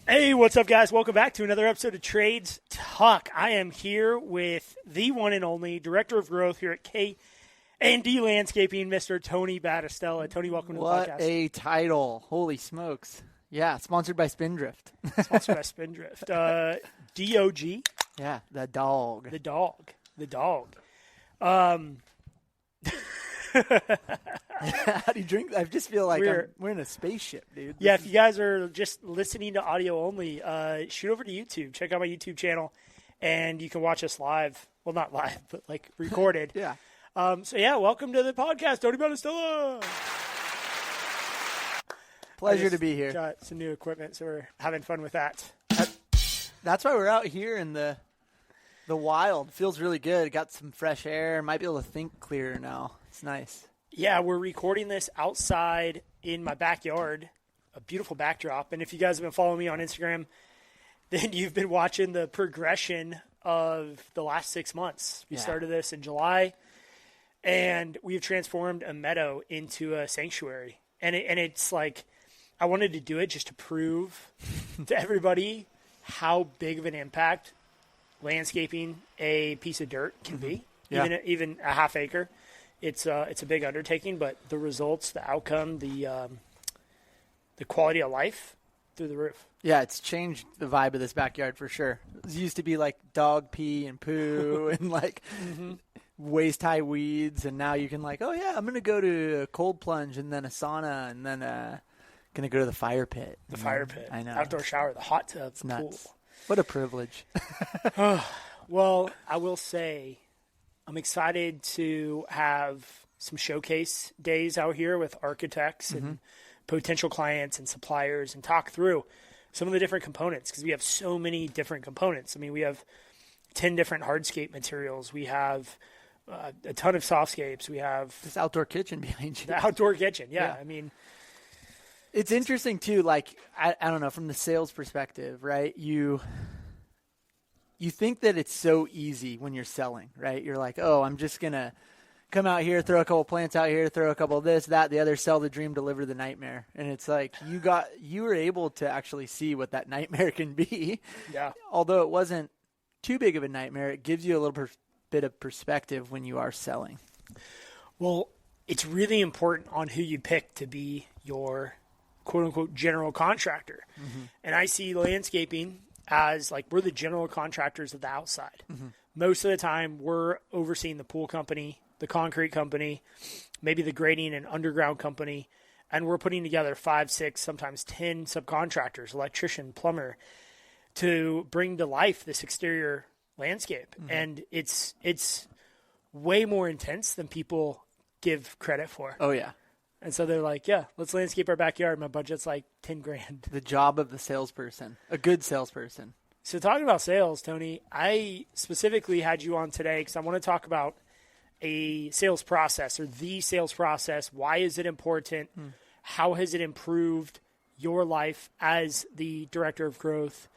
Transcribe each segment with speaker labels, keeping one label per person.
Speaker 1: Hey, what's up, guys? Welcome back to another episode of Trades Talk. I am here with the one and only Director of Growth here at K&D Landscaping, Mr. Tony Battistella. Tony, welcome to the podcast.
Speaker 2: What a title. Holy smokes. Yeah, sponsored by Spindrift.
Speaker 1: Sponsored by Spindrift. DOG?
Speaker 2: Yeah, the dog.
Speaker 1: The dog.
Speaker 2: How do you drink? I just feel like we're in a spaceship, dude.
Speaker 1: Yeah, if you guys are just listening to audio only, shoot over to YouTube. Check out my YouTube channel, and you can watch us live. Well, not live, but like recorded.
Speaker 2: Yeah.
Speaker 1: Welcome to the podcast, Tony Battistella.
Speaker 2: Pleasure to be here.
Speaker 1: Got some new equipment, so we're having fun with that.
Speaker 2: That's why we're out here in the wild. Feels really good. Got some fresh air. Might be able to think clearer now. It's nice.
Speaker 1: Yeah, we're recording this outside in my backyard, a beautiful backdrop. And if you guys have been following me on Instagram, then you've been watching the progression of the last 6 months. We started this in July, and we've transformed a meadow into a sanctuary. And it's like I wanted to do it just to prove to everybody how big of an impact landscaping a piece of dirt can be, even a half acre. It's a big undertaking, but the results, the outcome, the quality of life through the roof.
Speaker 2: Yeah, it's changed the vibe of this backyard for sure. It used to be like dog pee and poo and like waist high weeds, and now you can like, oh yeah, I'm gonna go to a cold plunge and then a sauna and then gonna go to the fire pit.
Speaker 1: The fire pit,
Speaker 2: I know,
Speaker 1: outdoor shower, the hot tub,
Speaker 2: it's
Speaker 1: the
Speaker 2: nuts.
Speaker 1: pool.
Speaker 2: What a privilege.
Speaker 1: Well, I will say I'm excited to have some showcase days out here with architects and potential clients and suppliers and talk through some of the different components, because we have so many different components. I mean, we have 10 different hardscape materials. We have a ton of softscapes. We have
Speaker 2: this outdoor kitchen behind you.
Speaker 1: The outdoor kitchen, yeah. I mean,
Speaker 2: it's interesting too. Like I don't know, from the sales perspective, right? You think that it's so easy when you're selling, right? You're like, oh, I'm just gonna come out here, throw a couple plants out here, throw a couple of this, that, the other, sell the dream, deliver the nightmare. And it's like you were able to actually see what that nightmare can be.
Speaker 1: Yeah.
Speaker 2: Although it wasn't too big of a nightmare, it gives you a little bit of perspective when you are selling.
Speaker 1: Well, it's really important on who you pick to be your quote-unquote general contractor. And I see landscaping as like we're the general contractors of the outside. Most of the time we're overseeing the pool company, the concrete company, maybe the grading and underground company, and we're putting together 5, 6, sometimes 10 subcontractors, electrician, plumber, to bring to life this exterior landscape. And it's way more intense than people give credit for.
Speaker 2: Oh yeah.
Speaker 1: And so they're like, yeah, let's landscape our backyard. My budget's like $10,000.
Speaker 2: The job of the salesperson, a good salesperson.
Speaker 1: So talking about sales, Tony, I specifically had you on today because I want to talk about a sales process, or the sales process. Why is it important? How has it improved your life as the director of growth?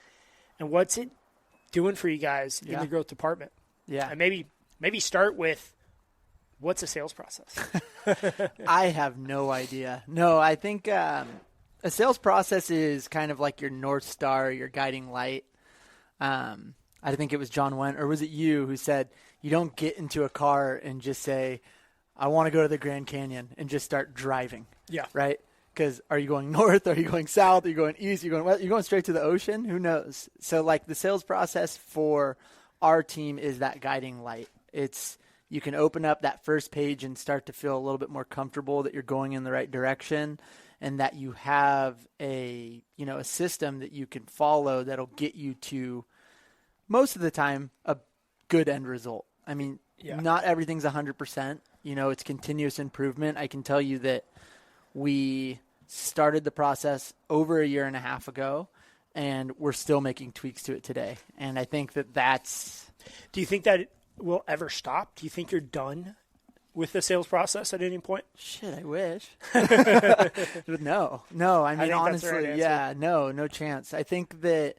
Speaker 1: And what's it doing for you guys in the growth department?
Speaker 2: Yeah.
Speaker 1: And maybe start with, what's a sales process?
Speaker 2: I have no idea. No, I think a sales process is kind of like your North Star, your guiding light. I think it was John Wayne, or was it you, who said, you don't get into a car and just say, I want to go to the Grand Canyon, and just start driving.
Speaker 1: Yeah.
Speaker 2: Right? Because are you going north? Are you going south? Are you going east? Are you going west? You're going straight to the ocean? Who knows? So like the sales process for our team is that guiding light. You can open up that first page and start to feel a little bit more comfortable that you're going in the right direction, and that you have a system that you can follow that'll get you to, most of the time, a good end result. I mean, not everything's 100%. It's continuous improvement. I can tell you that we started the process over a year and a half ago, and we're still making tweaks to it today. And I think that's...
Speaker 1: Do you think that will ever stop? Do you think you're done with the sales process at any point?
Speaker 2: Shit, I wish. No. I mean, honestly, no chance. I think that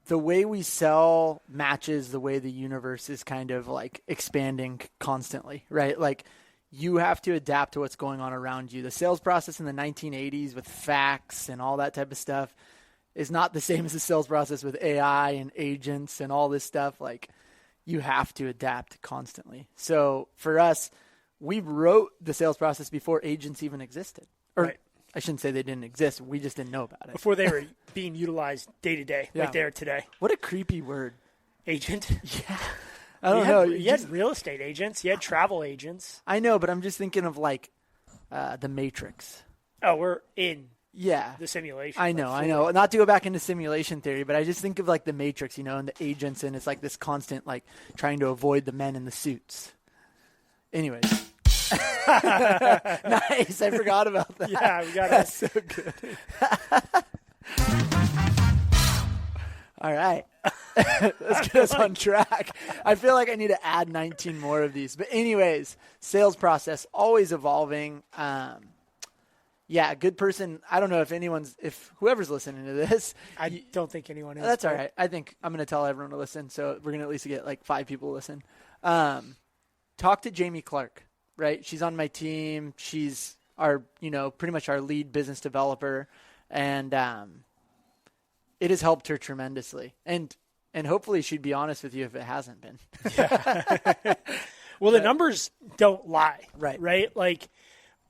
Speaker 2: the way we sell matches the way the universe is kind of like expanding constantly, right? Like you have to adapt to what's going on around you. The sales process in the 1980s with fax and all that type of stuff is not the same as the sales process with AI and agents and all this stuff. Like, you have to adapt constantly. So for us, we wrote the sales process before agents even existed. Or
Speaker 1: right.
Speaker 2: I shouldn't say they didn't exist. We just didn't know about it.
Speaker 1: Before they were being utilized day to day, like they are today.
Speaker 2: What a creepy word.
Speaker 1: Agent?
Speaker 2: Yeah. I don't know.
Speaker 1: You had real estate agents. You had travel agents.
Speaker 2: I know, but I'm just thinking of like the Matrix.
Speaker 1: Oh, we're in
Speaker 2: the
Speaker 1: simulation.
Speaker 2: I know. Not to go back into simulation theory, but I just think of like the Matrix, and the agents, and it's like this constant like trying to avoid the men in the suits. Anyways. Nice. I forgot about that.
Speaker 1: Yeah, we got
Speaker 2: That's so good. All right. Let's get us on track. I feel like I need to add 19 more of these. But anyways, sales process, always evolving. Good person. I don't know if whoever's listening to this.
Speaker 1: I don't think anyone is.
Speaker 2: That's all right. I think I'm going to tell everyone to listen. So we're going to at least get like 5 people to listen. Talk to Jamie Clark, right? She's on my team. She's our, pretty much our lead business developer. And, it has helped her tremendously. And hopefully she'd be honest with you if it hasn't been.
Speaker 1: Yeah. Well, the numbers don't lie.
Speaker 2: Right.
Speaker 1: Like,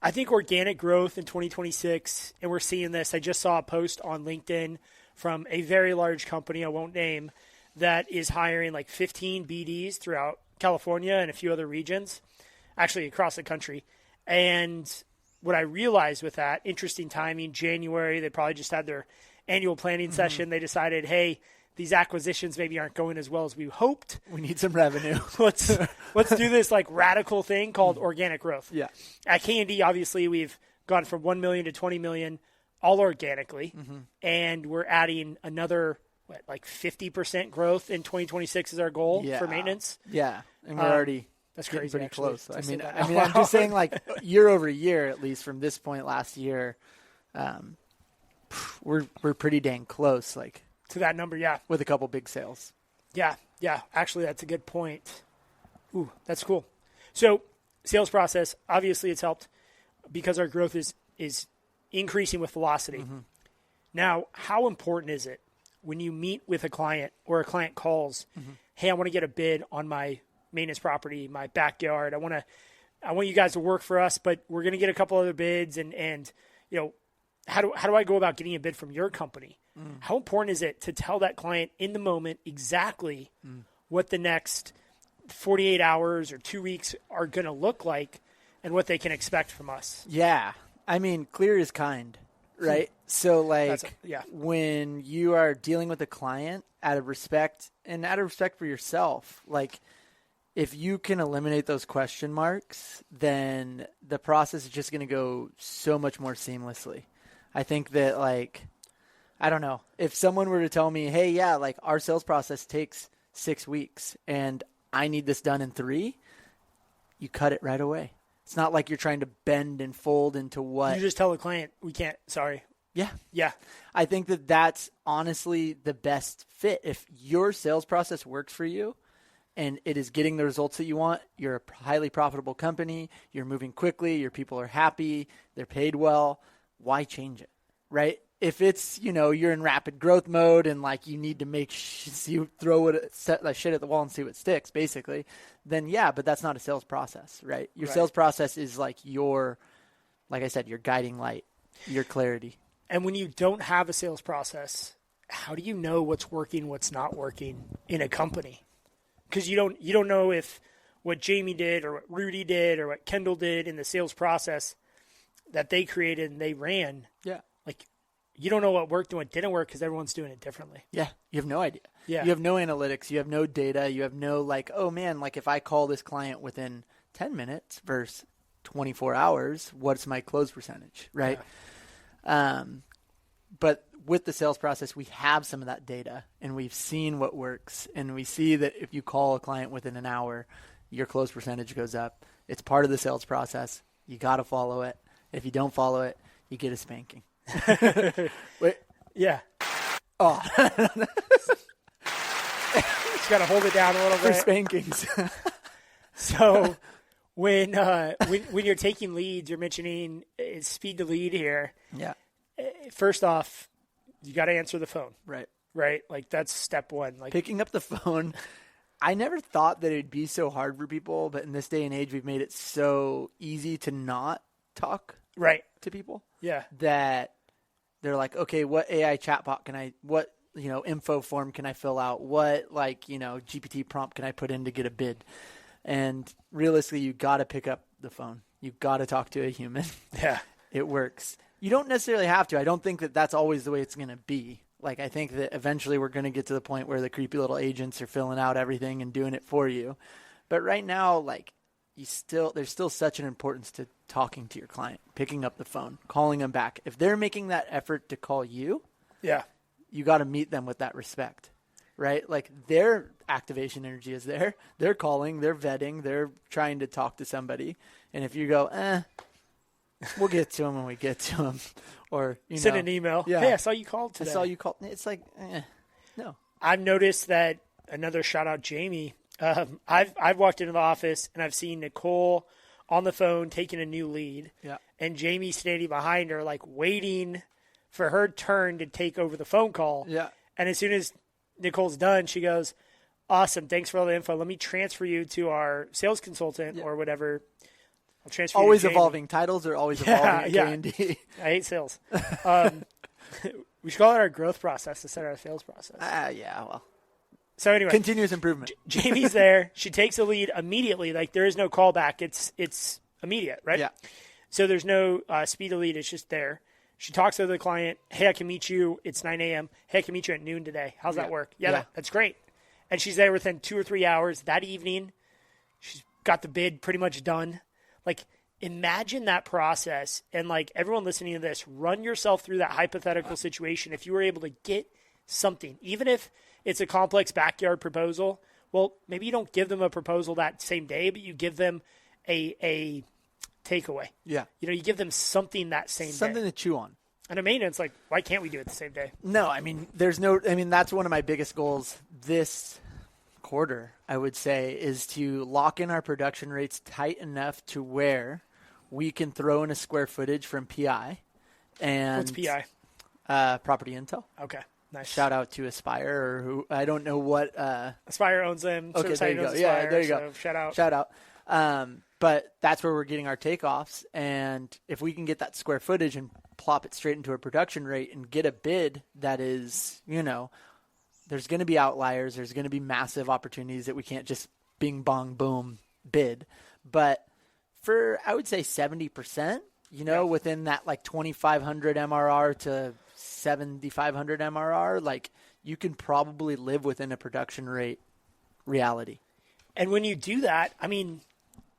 Speaker 1: I think organic growth in 2026, and we're seeing this. I just saw a post on LinkedIn from a very large company I won't name that is hiring like 15 BDs throughout California and a few other regions, actually across the country. And what I realized with that, interesting timing, January, they probably just had their annual planning session. They decided, hey, these acquisitions maybe aren't going as well as we hoped.
Speaker 2: We need some revenue.
Speaker 1: Let's do this like radical thing called organic growth.
Speaker 2: Yeah.
Speaker 1: At K&D, obviously, we've gone from 1 million to 20 million all organically, and we're adding another like 50% growth in 2026 is our goal for maintenance.
Speaker 2: Yeah, and we're already
Speaker 1: that's crazy,
Speaker 2: pretty
Speaker 1: actually,
Speaker 2: close. I mean, I'm just saying, like year over year, at least from this point last year, we're pretty dang close, like
Speaker 1: to that number. Yeah,
Speaker 2: with a couple big sales.
Speaker 1: Yeah. Actually, that's a good point. Ooh, that's cool. So, sales process, obviously, it's helped because our growth is increasing with velocity. Now, how important is it when you meet with a client or a client calls, hey, I want to get a bid on my maintenance property, my backyard. I want you guys to work for us, but we're going to get a couple other bids and how do I go about getting a bid from your company? How important is it to tell that client in the moment exactly what the next 48 hours or 2 weeks are going to look like and what they can expect from us?
Speaker 2: Yeah. I mean, clear is kind, right? So when you are dealing with a client out of respect for yourself, like if you can eliminate those question marks, then the process is just going to go so much more seamlessly. I think that I don't know, if someone were to tell me, hey, yeah, like our sales process takes 6 weeks and I need this done in 3, you cut it right away. It's not like you're trying to bend and fold into what.
Speaker 1: You just tell the client, we can't, sorry.
Speaker 2: Yeah.
Speaker 1: Yeah.
Speaker 2: I think that that's honestly the best fit. If your sales process works for you and it is getting the results that you want, you're a highly profitable company, you're moving quickly, your people are happy, they're paid well, why change it, right? If it's, you're in rapid growth mode and like you need to you throw like shit at the wall and see what sticks, basically, then yeah, but that's not a sales process, right? Your sales process is like like I said, your guiding light, your clarity.
Speaker 1: And when you don't have a sales process, how do you know what's working, what's not working in a company? Because you don't know if what Jamie did or what Rudy did or what Kendall did in the sales process that they created and they ran.
Speaker 2: Yeah.
Speaker 1: Like, you don't know what worked and what didn't work because everyone's doing it differently.
Speaker 2: Yeah. You have no idea.
Speaker 1: Yeah.
Speaker 2: You have no analytics. You have no data. You have no oh man, like if I call this client within 10 minutes versus 24 hours, what's my close percentage, right? Yeah. But with the sales process, we have some of that data and we've seen what works. And we see that if you call a client within an hour, your close percentage goes up. It's part of the sales process. You got to follow it. If you don't follow it, you get a spanking. Wait.
Speaker 1: Yeah.
Speaker 2: Oh.
Speaker 1: Just got to hold it down a little bit.
Speaker 2: For spankings.
Speaker 1: So when you're taking leads, you're mentioning speed to lead here.
Speaker 2: Yeah.
Speaker 1: First off, you got to answer the phone.
Speaker 2: Right.
Speaker 1: Right? Like, that's step one. Like,
Speaker 2: picking up the phone. I never thought that it'd be so hard for people, but in this day and age, we've made it so easy to not talk to people.
Speaker 1: Yeah.
Speaker 2: That they're like, okay, what AI chatbot can what info form can I fill out? What GPT prompt can I put in to get a bid? And realistically, you got to pick up the phone. You got to talk to a human.
Speaker 1: Yeah.
Speaker 2: It works. You don't necessarily have to. I don't think that that's always the way it's going to be. Like, I think that eventually we're going to get to the point where the creepy little agents are filling out everything and doing it for you. But right now, like, there's still such an importance to talking to your client, picking up the phone, calling them back. If they're making that effort to call you, you got to meet them with that respect, right? Like, their activation energy is there. They're calling, they're vetting, they're trying to talk to somebody. And if you go, we'll get to them when we get to them. Or
Speaker 1: send an email.
Speaker 2: Yeah.
Speaker 1: Hey, I saw you called today.
Speaker 2: I saw you called. It's like, no.
Speaker 1: I've noticed that. Another shout out, Jamie. I've walked into the office and I've seen Nicole on the phone taking a new lead.
Speaker 2: Yeah.
Speaker 1: And Jamie standing behind her, like, waiting for her turn to take over the phone call.
Speaker 2: Yeah.
Speaker 1: And as soon as Nicole's done, she goes, "Awesome, thanks for all the info. Let me transfer you to our sales consultant or whatever." I'll transfer
Speaker 2: always
Speaker 1: you to
Speaker 2: evolving. Titles are always evolving at K&D.
Speaker 1: I hate sales. We should call it our growth process instead of our sales process.
Speaker 2: Yeah, well.
Speaker 1: So anyway.
Speaker 2: Continuous improvement.
Speaker 1: Jamie's there. She takes a lead immediately. Like, there is no callback. It's immediate, right?
Speaker 2: Yeah.
Speaker 1: So there's no speed to lead. It's just there. She talks to the client. Hey, I can meet you. It's 9 a.m. Hey, I can meet you at noon today. How's that work? Yeah. That's great. And she's there within 2 or 3 hours. That evening, she's got the bid pretty much done. Like, imagine that process. And, like, everyone listening to this, run yourself through that hypothetical situation. If you were able to get something, even if it's a complex backyard proposal, well, maybe you don't give them a proposal that same day, but you give them a takeaway.
Speaker 2: Yeah.
Speaker 1: You give them something that same day.
Speaker 2: Something to chew on.
Speaker 1: And a maintenance, like, why can't we do it the same day?
Speaker 2: No, that's one of my biggest goals this quarter, I would say, is to lock in our production rates tight enough to where we can throw in a square footage from PI. And
Speaker 1: what's PI?
Speaker 2: Property Intel.
Speaker 1: Okay, nice.
Speaker 2: Shout out to Aspire, or who, I don't know what.
Speaker 1: Aspire owns them.
Speaker 2: Okay, there you go.
Speaker 1: Aspire,
Speaker 2: Yeah, there you go.
Speaker 1: So shout out.
Speaker 2: But that's where we're getting our takeoffs. And if we can get that square footage and plop it straight into a production rate and get a bid that is, there's going to be outliers. There's going to be massive opportunities that we can't just bing, bong, boom bid. But for, I would say 70%, within that like 2,500 MRR to 7,500 MRR, like you can probably live within a production rate reality.
Speaker 1: And when you do that, I mean,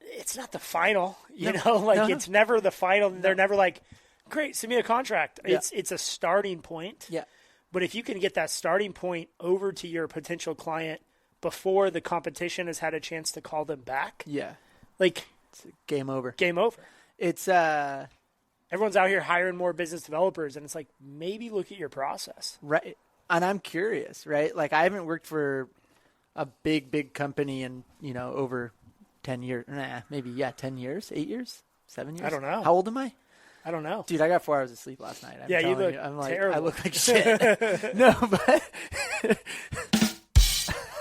Speaker 1: it's not the final,
Speaker 2: No.
Speaker 1: It's never the final. No. They're never like, great, send me a contract.
Speaker 2: Yeah.
Speaker 1: It's a starting point.
Speaker 2: Yeah.
Speaker 1: But if you can get that starting point over to your potential client before the competition has had a chance to call them back.
Speaker 2: Yeah.
Speaker 1: Like,
Speaker 2: it's game over.
Speaker 1: Game over.
Speaker 2: It's
Speaker 1: everyone's out here hiring more business developers, and it's like, maybe look at your process.
Speaker 2: Right. And I'm curious, right? Like, I haven't worked for a big company in, over 10 years. 10 years, 8 years, 7 years.
Speaker 1: I don't know.
Speaker 2: How old am I?
Speaker 1: I don't know.
Speaker 2: Dude, I got 4 hours of sleep last night.
Speaker 1: You look terrible.
Speaker 2: I look like shit. No, but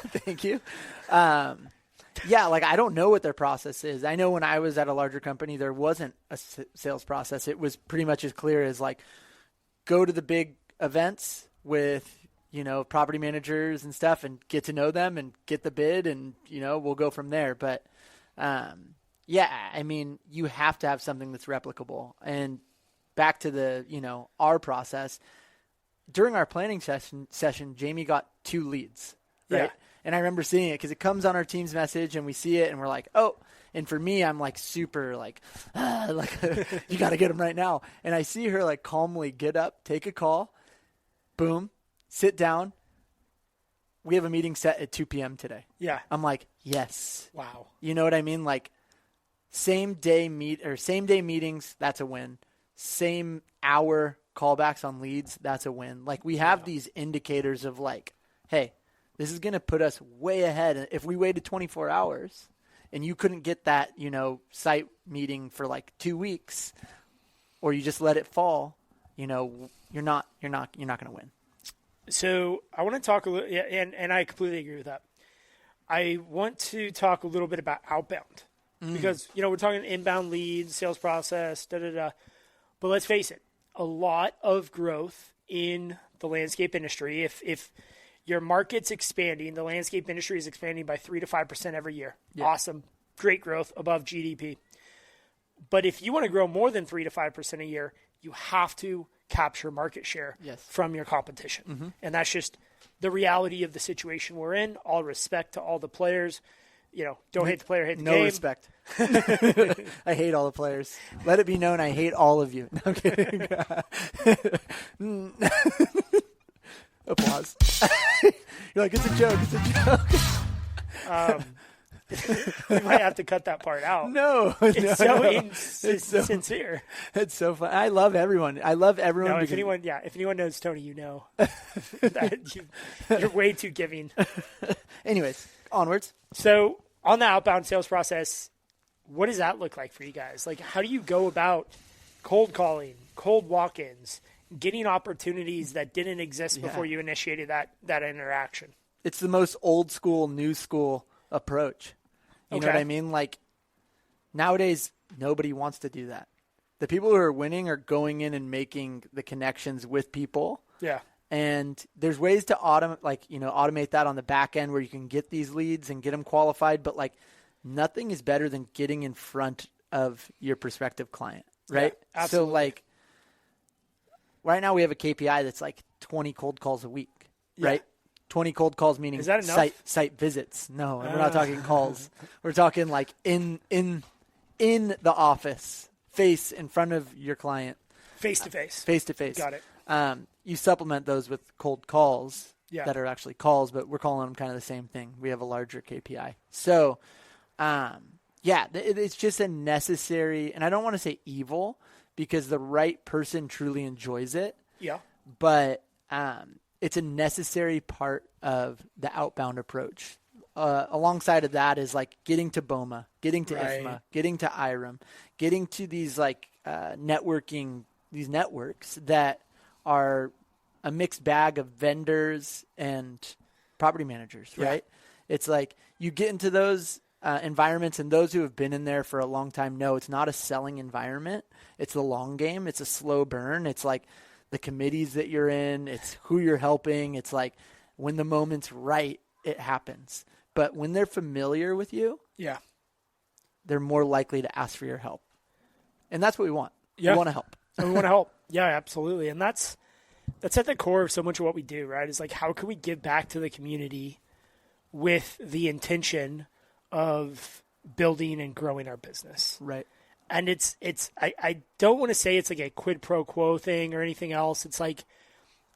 Speaker 2: thank you. I don't know what their process is. I know when I was at a larger company, there wasn't a sales process. It was pretty much as clear as like, go to the big events with, property managers and stuff and get to know them and get the bid and, we'll go from there. But, you have to have something that's replicable. And back to the, our process, during our planning session, Jamie got 2 leads, right? Yeah. And I remember seeing it because it comes on our team's message and we see it and we're like, oh, and for me, I'm like super like you got to get them right now. And I see her like calmly get up, take a call, boom, sit down. We have a meeting set at 2 p.m. today.
Speaker 1: Yeah.
Speaker 2: I'm like, yes.
Speaker 1: Wow.
Speaker 2: You know what I mean? Like same day meetings, that's a win. Same hour callbacks on leads, that's a win. Like we have these indicators of like, hey, this is going to put us way ahead. If we waited 24 hours, and you couldn't get that, site meeting for like 2 weeks, or you just let it fall, you're not going to win.
Speaker 1: So I want to talk a little, and I completely agree with that. I want to talk a little bit about outbound because, we're talking inbound leads, sales process, but let's face it, a lot of growth in the landscape industry. If your market's expanding, the landscape industry is expanding by 3 to 5% every year. Yeah. Awesome. Great growth above GDP. But if you want to grow more than 3 to 5% a year, you have to capture market share from your competition. Mm-hmm. And that's just the reality of the situation we're in. All respect to all the players. Don't hate the player, hate the game.
Speaker 2: No respect. I hate all the players. Let it be known I hate all of you. No, I'm kidding. Applause. You're like, it's a joke.
Speaker 1: We might have to cut that part out.
Speaker 2: No.
Speaker 1: It's so sincere.
Speaker 2: It's so fun. I love everyone.
Speaker 1: No, if anyone knows Tony, that you're way too giving.
Speaker 2: Anyways, onwards.
Speaker 1: So on the outbound sales process, what does that look like for you guys? Like, how do you go about cold calling, cold walk-ins, getting opportunities that didn't exist before you initiated that interaction?
Speaker 2: It's the most old school, new school approach. You know what I mean? Like, nowadays, nobody wants to do that. The people who are winning are going in and making the connections with people.
Speaker 1: Yeah.
Speaker 2: And there's ways to automate that on the back end where you can get these leads and get them qualified. But, like, nothing is better than getting in front of your prospective client, right?
Speaker 1: Yeah, absolutely.
Speaker 2: So, like, right now we have a KPI that's like 20 cold calls a week, right? 20 cold calls meaning
Speaker 1: is that enough?
Speaker 2: Site visits. No, we're not talking calls. We're talking like in the office, face in front of your client.
Speaker 1: Face to face.
Speaker 2: Face to face.
Speaker 1: Got it.
Speaker 2: You supplement those with cold calls that are actually calls, but we're calling them kind of the same thing. We have a larger KPI. So, it's just a necessary, and I don't want to say evil because the right person truly enjoys it. Yeah. But it's a necessary part of the outbound approach. Alongside of that is like getting to BOMA, getting to IFMA, getting to IREM, getting to these like these networks that are a mixed bag of vendors and property managers, right? It's like you get into those environments, and those who have been in there for a long time know it's not a selling environment. It's the long game. It's a slow burn. It's like the committees that you're in. It's who you're helping. It's like when the moment's right, it happens. But when they're familiar with you, they're more likely to ask for your help. And that's what we want. We want to help.
Speaker 1: And we want to help. Yeah, absolutely. And that's at the core of so much of what we do, right? Is like, how can we give back to the community with the intention of building and growing our business?
Speaker 2: Right.
Speaker 1: And I don't want to say it's like a quid pro quo thing or anything else. It's like,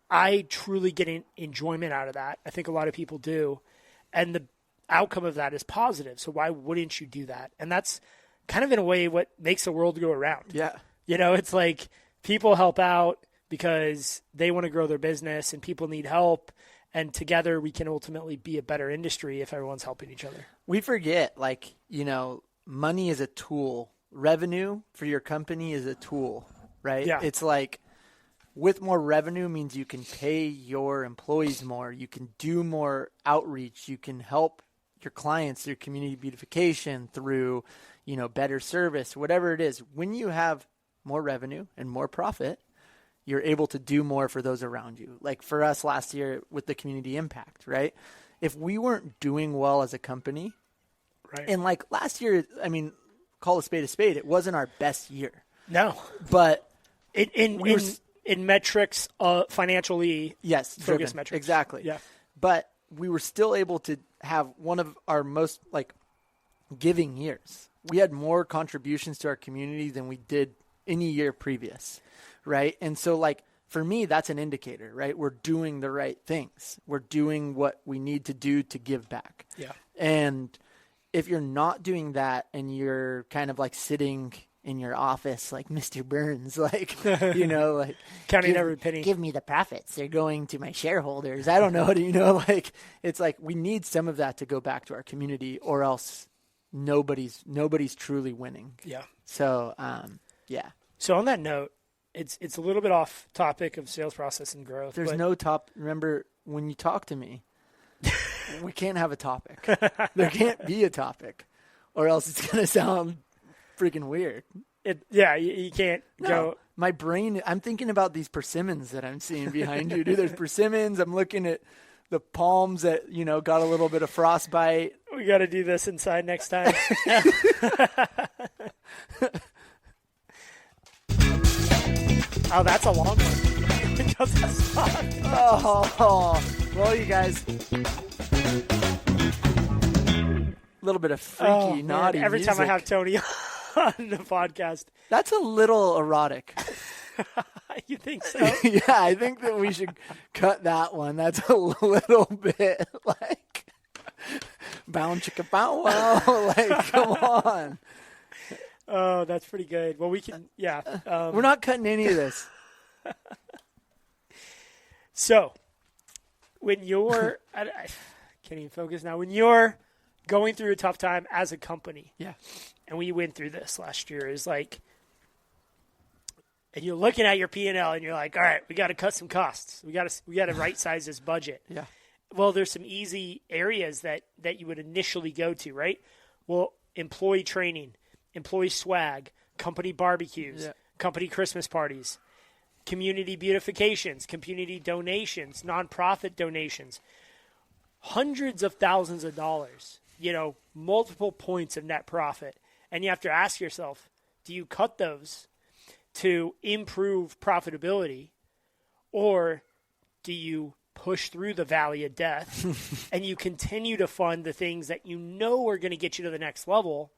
Speaker 1: I truly get enjoyment out of that. I think a lot of people do. And the outcome of that is positive. So why wouldn't you do that? And that's kind of in a way what makes the world go around.
Speaker 2: Yeah.
Speaker 1: It's like people help out because they want to grow their business and people need help. And together we can ultimately be a better industry if everyone's helping each other.
Speaker 2: We forget, money is a tool. Revenue for your company is a tool, right? Yeah. It's like with more revenue means you can pay your employees more. You can do more outreach. You can help your clients through community beautification, through, better service, whatever it is. When you have more revenue and more profit, you're able to do more for those around you. Like for us last year with the community impact, right? If we weren't doing well as a company, and like last year, call a spade, it wasn't our best year.
Speaker 1: No.
Speaker 2: But
Speaker 1: in metrics, financially focused
Speaker 2: driven.
Speaker 1: metrics.
Speaker 2: Exactly.
Speaker 1: Yeah.
Speaker 2: But we were still able to have one of our most giving years. We had more contributions to our community than we did any year previous, right? And so for me, that's an indicator, right? We're doing the right things. We're doing what we need to do to give back.
Speaker 1: Yeah.
Speaker 2: And if you're not doing that and you're kind of sitting in your office like Mr. Burns,
Speaker 1: counting every penny.
Speaker 2: Give me the profits. They're going to my shareholders. I don't know. It's like we need some of that to go back to our community, or else nobody's truly winning.
Speaker 1: Yeah.
Speaker 2: So, yeah.
Speaker 1: So on that note, it's a little bit off topic of sales process and growth.
Speaker 2: There's no top. Remember, when you talk to me, we can't have a topic. There can't be a topic, or else it's going to sound freaking weird.
Speaker 1: You can't go.
Speaker 2: My brain, I'm thinking about these persimmons that I'm seeing behind you. Dude, there's persimmons. I'm looking at the palms that, got a little bit of frostbite.
Speaker 1: We got to do this inside next time. Oh, that's a long one. It doesn't stop.
Speaker 2: Oh, well, you guys. A little bit of freaky, naughty
Speaker 1: Every
Speaker 2: music.
Speaker 1: time I have Tony on the podcast.
Speaker 2: That's a little erotic.
Speaker 1: You think so?
Speaker 2: Yeah, I think that we should cut that one. That's a little bit like bound chicka bow wow. Like, come on.
Speaker 1: Oh, that's pretty good. Well, we can, yeah.
Speaker 2: We're not cutting any of this.
Speaker 1: So, when you're, I can't even focus now. When you're going through a tough time as a company,
Speaker 2: yeah,
Speaker 1: and we went through this last year, is like, and you're looking at your P&L and you're like, all right, we got to cut some costs. We got to right size this budget.
Speaker 2: Yeah.
Speaker 1: Well, there's some easy areas that you would initially go to, right? Well, employee training, employee swag, company barbecues, company Christmas parties, community beautifications, community donations, nonprofit donations, hundreds of thousands of dollars, multiple points of net profit. And you have to ask yourself, do you cut those to improve profitability, or do you push through the valley of death and you continue to fund the things that are going to get you to the next level,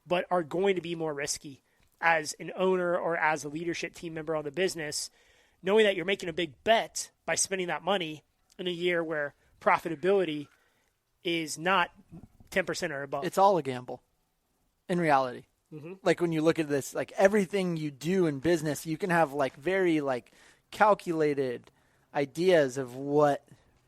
Speaker 1: but are going to be more risky as an owner or as a leadership team member on the business, knowing that you're making a big bet by spending that money in a year where profitability is not 10% or above.
Speaker 2: It's all a gamble in reality. Mm-hmm. Like, when you look at this, like, everything you do in business, you can have very calculated ideas of what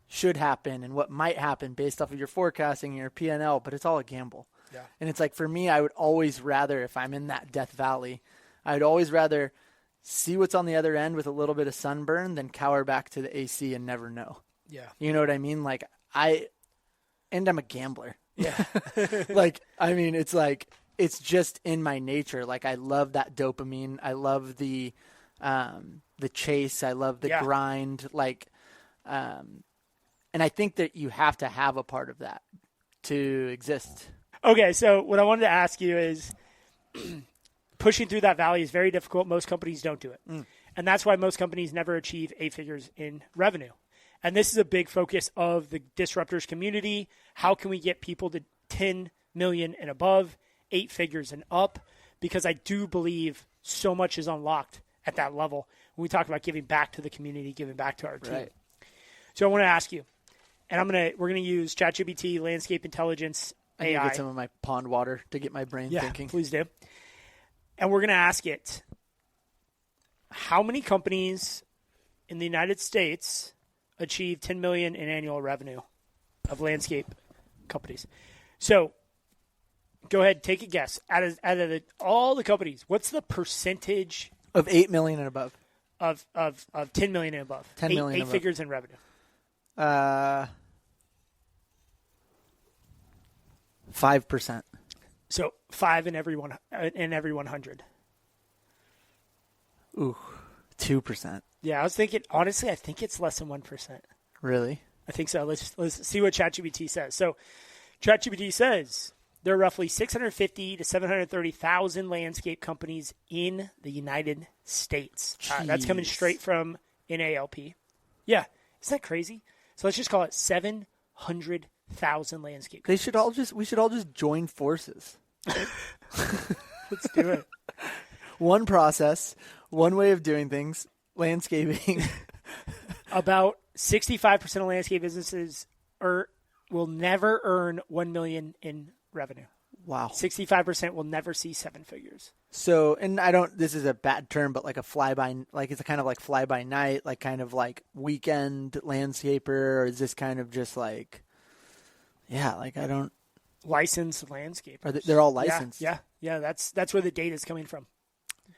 Speaker 2: should happen and what might happen based off of your forecasting and your P&L, but it's all a gamble.
Speaker 1: Yeah.
Speaker 2: And it's like, for me, I would always rather, if I'm in that death valley, I'd always rather see what's on the other end with a little bit of sunburn than cower back to the AC and never know.
Speaker 1: Yeah.
Speaker 2: You know what I mean? Like, I'm a gambler.
Speaker 1: Yeah.
Speaker 2: It's just in my nature. Like, I love that dopamine. I love the chase. I love the grind. And I think that you have to have a part of that to exist.
Speaker 1: Okay, so what I wanted to ask you is, pushing through that valley is very difficult. Most companies don't do it. And that's why most companies never achieve 8 figures in revenue. And this is a big focus of the Disruptors community. How can we get people to 10 million and above, 8 figures and up? Because I do believe so much is unlocked at that level when we talk about giving back to the community, giving back to our team.
Speaker 2: Right.
Speaker 1: So I want to ask you, and we're going to use ChatGPT, Landscape Intelligence, AI.
Speaker 2: I need to get some of my pond water to get my brain thinking.
Speaker 1: Please do. And we're going to ask it, how many companies in the United States achieve 10 million in annual revenue of landscape companies? So go ahead, take a guess. Out of all the companies, what's the percentage
Speaker 2: of 8 million and above?
Speaker 1: Of 10 million and above.
Speaker 2: 10 million
Speaker 1: eight
Speaker 2: above.
Speaker 1: figures in revenue.
Speaker 2: 5%.
Speaker 1: So 5 in every 100.
Speaker 2: Ooh, 2%.
Speaker 1: Yeah, I was thinking, honestly, I think it's less than 1%.
Speaker 2: Really?
Speaker 1: I think so. Let's see what ChatGPT says. So ChatGPT says there are roughly 650 to 730,000 landscape companies in the United States. That's coming straight from NALP. Yeah, isn't that crazy? So let's just call it 700,000 landscape companies.
Speaker 2: We should all just join forces.
Speaker 1: Let's do it.
Speaker 2: One process, one way of doing things, landscaping.
Speaker 1: About 65% of landscape businesses will never earn 1 million in revenue.
Speaker 2: Wow.
Speaker 1: 65% will never see 7 figures.
Speaker 2: So, and this is a bad term, but like a it's a kind of like fly by night, like kind of like weekend landscaper, or is this kind of just like, yeah, like I don't
Speaker 1: licensed landscapers.
Speaker 2: They're all licensed.
Speaker 1: Yeah. That's where the data is coming from.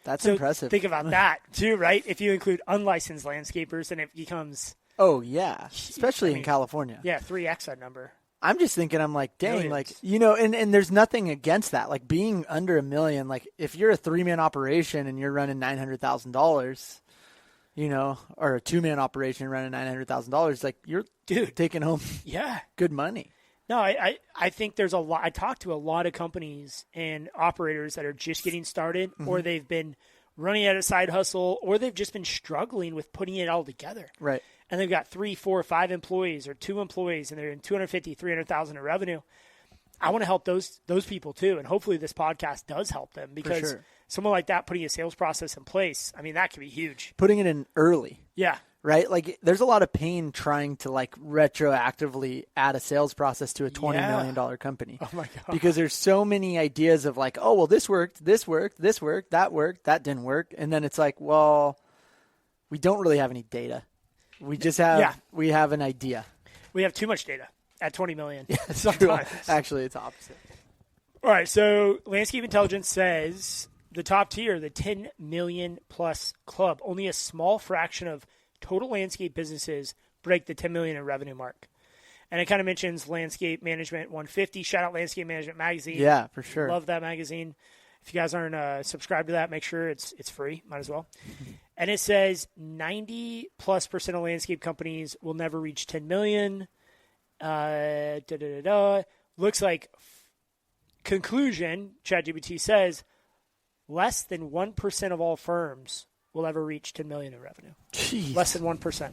Speaker 2: That's
Speaker 1: so
Speaker 2: impressive.
Speaker 1: Think about that too, right? If you include unlicensed landscapers, then it becomes.
Speaker 2: Oh yeah, especially in California.
Speaker 1: Yeah, 3x that number.
Speaker 2: I'm just thinking, I'm like, dang,
Speaker 1: Millions.
Speaker 2: like, and there's nothing against that. Like being under $1 million, like if you're a 3-man operation and you're running $900,000, or a 2-man operation running $900,000, like you're taking home good money.
Speaker 1: No, I think there's a lot. I talked to a lot of companies and operators that are just getting started, or they've been running at a side hustle, or they've just been struggling with putting it all together.
Speaker 2: Right.
Speaker 1: And they've got 3, 4, 5 employees or 2 employees, and they're in $250,000, $300,000 in revenue. I want to help those people too, and hopefully this podcast does help them, because someone like that putting a sales process in place, I mean, that could be huge.
Speaker 2: Putting it in early.
Speaker 1: Yeah.
Speaker 2: Right? Like there's a lot of pain trying to like retroactively add a sales process to a $20 million company.
Speaker 1: Oh my God.
Speaker 2: Because there's so many ideas of like, oh, well, this worked, that didn't work. And then it's like, well, we don't really have any data. We just have, we have an idea.
Speaker 1: We have too much data at 20 million.
Speaker 2: Yeah, sometimes. Actually, it's opposite.
Speaker 1: All right. So Landscape Intelligence says the top tier, the 10 million plus club, only a small fraction of total landscape businesses break the 10 million in revenue mark. And it kind of mentions Landscape Management 150. Shout out Landscape Management Magazine.
Speaker 2: Yeah, for sure.
Speaker 1: Love that magazine. If you guys aren't subscribed to that, make sure it's free. Might as well. And it says 90+% of landscape companies will never reach 10 million. Looks like conclusion, ChatGPT says, less than 1% of all firms will ever reach 10 million in revenue.
Speaker 2: Jeez.
Speaker 1: Less than 1%.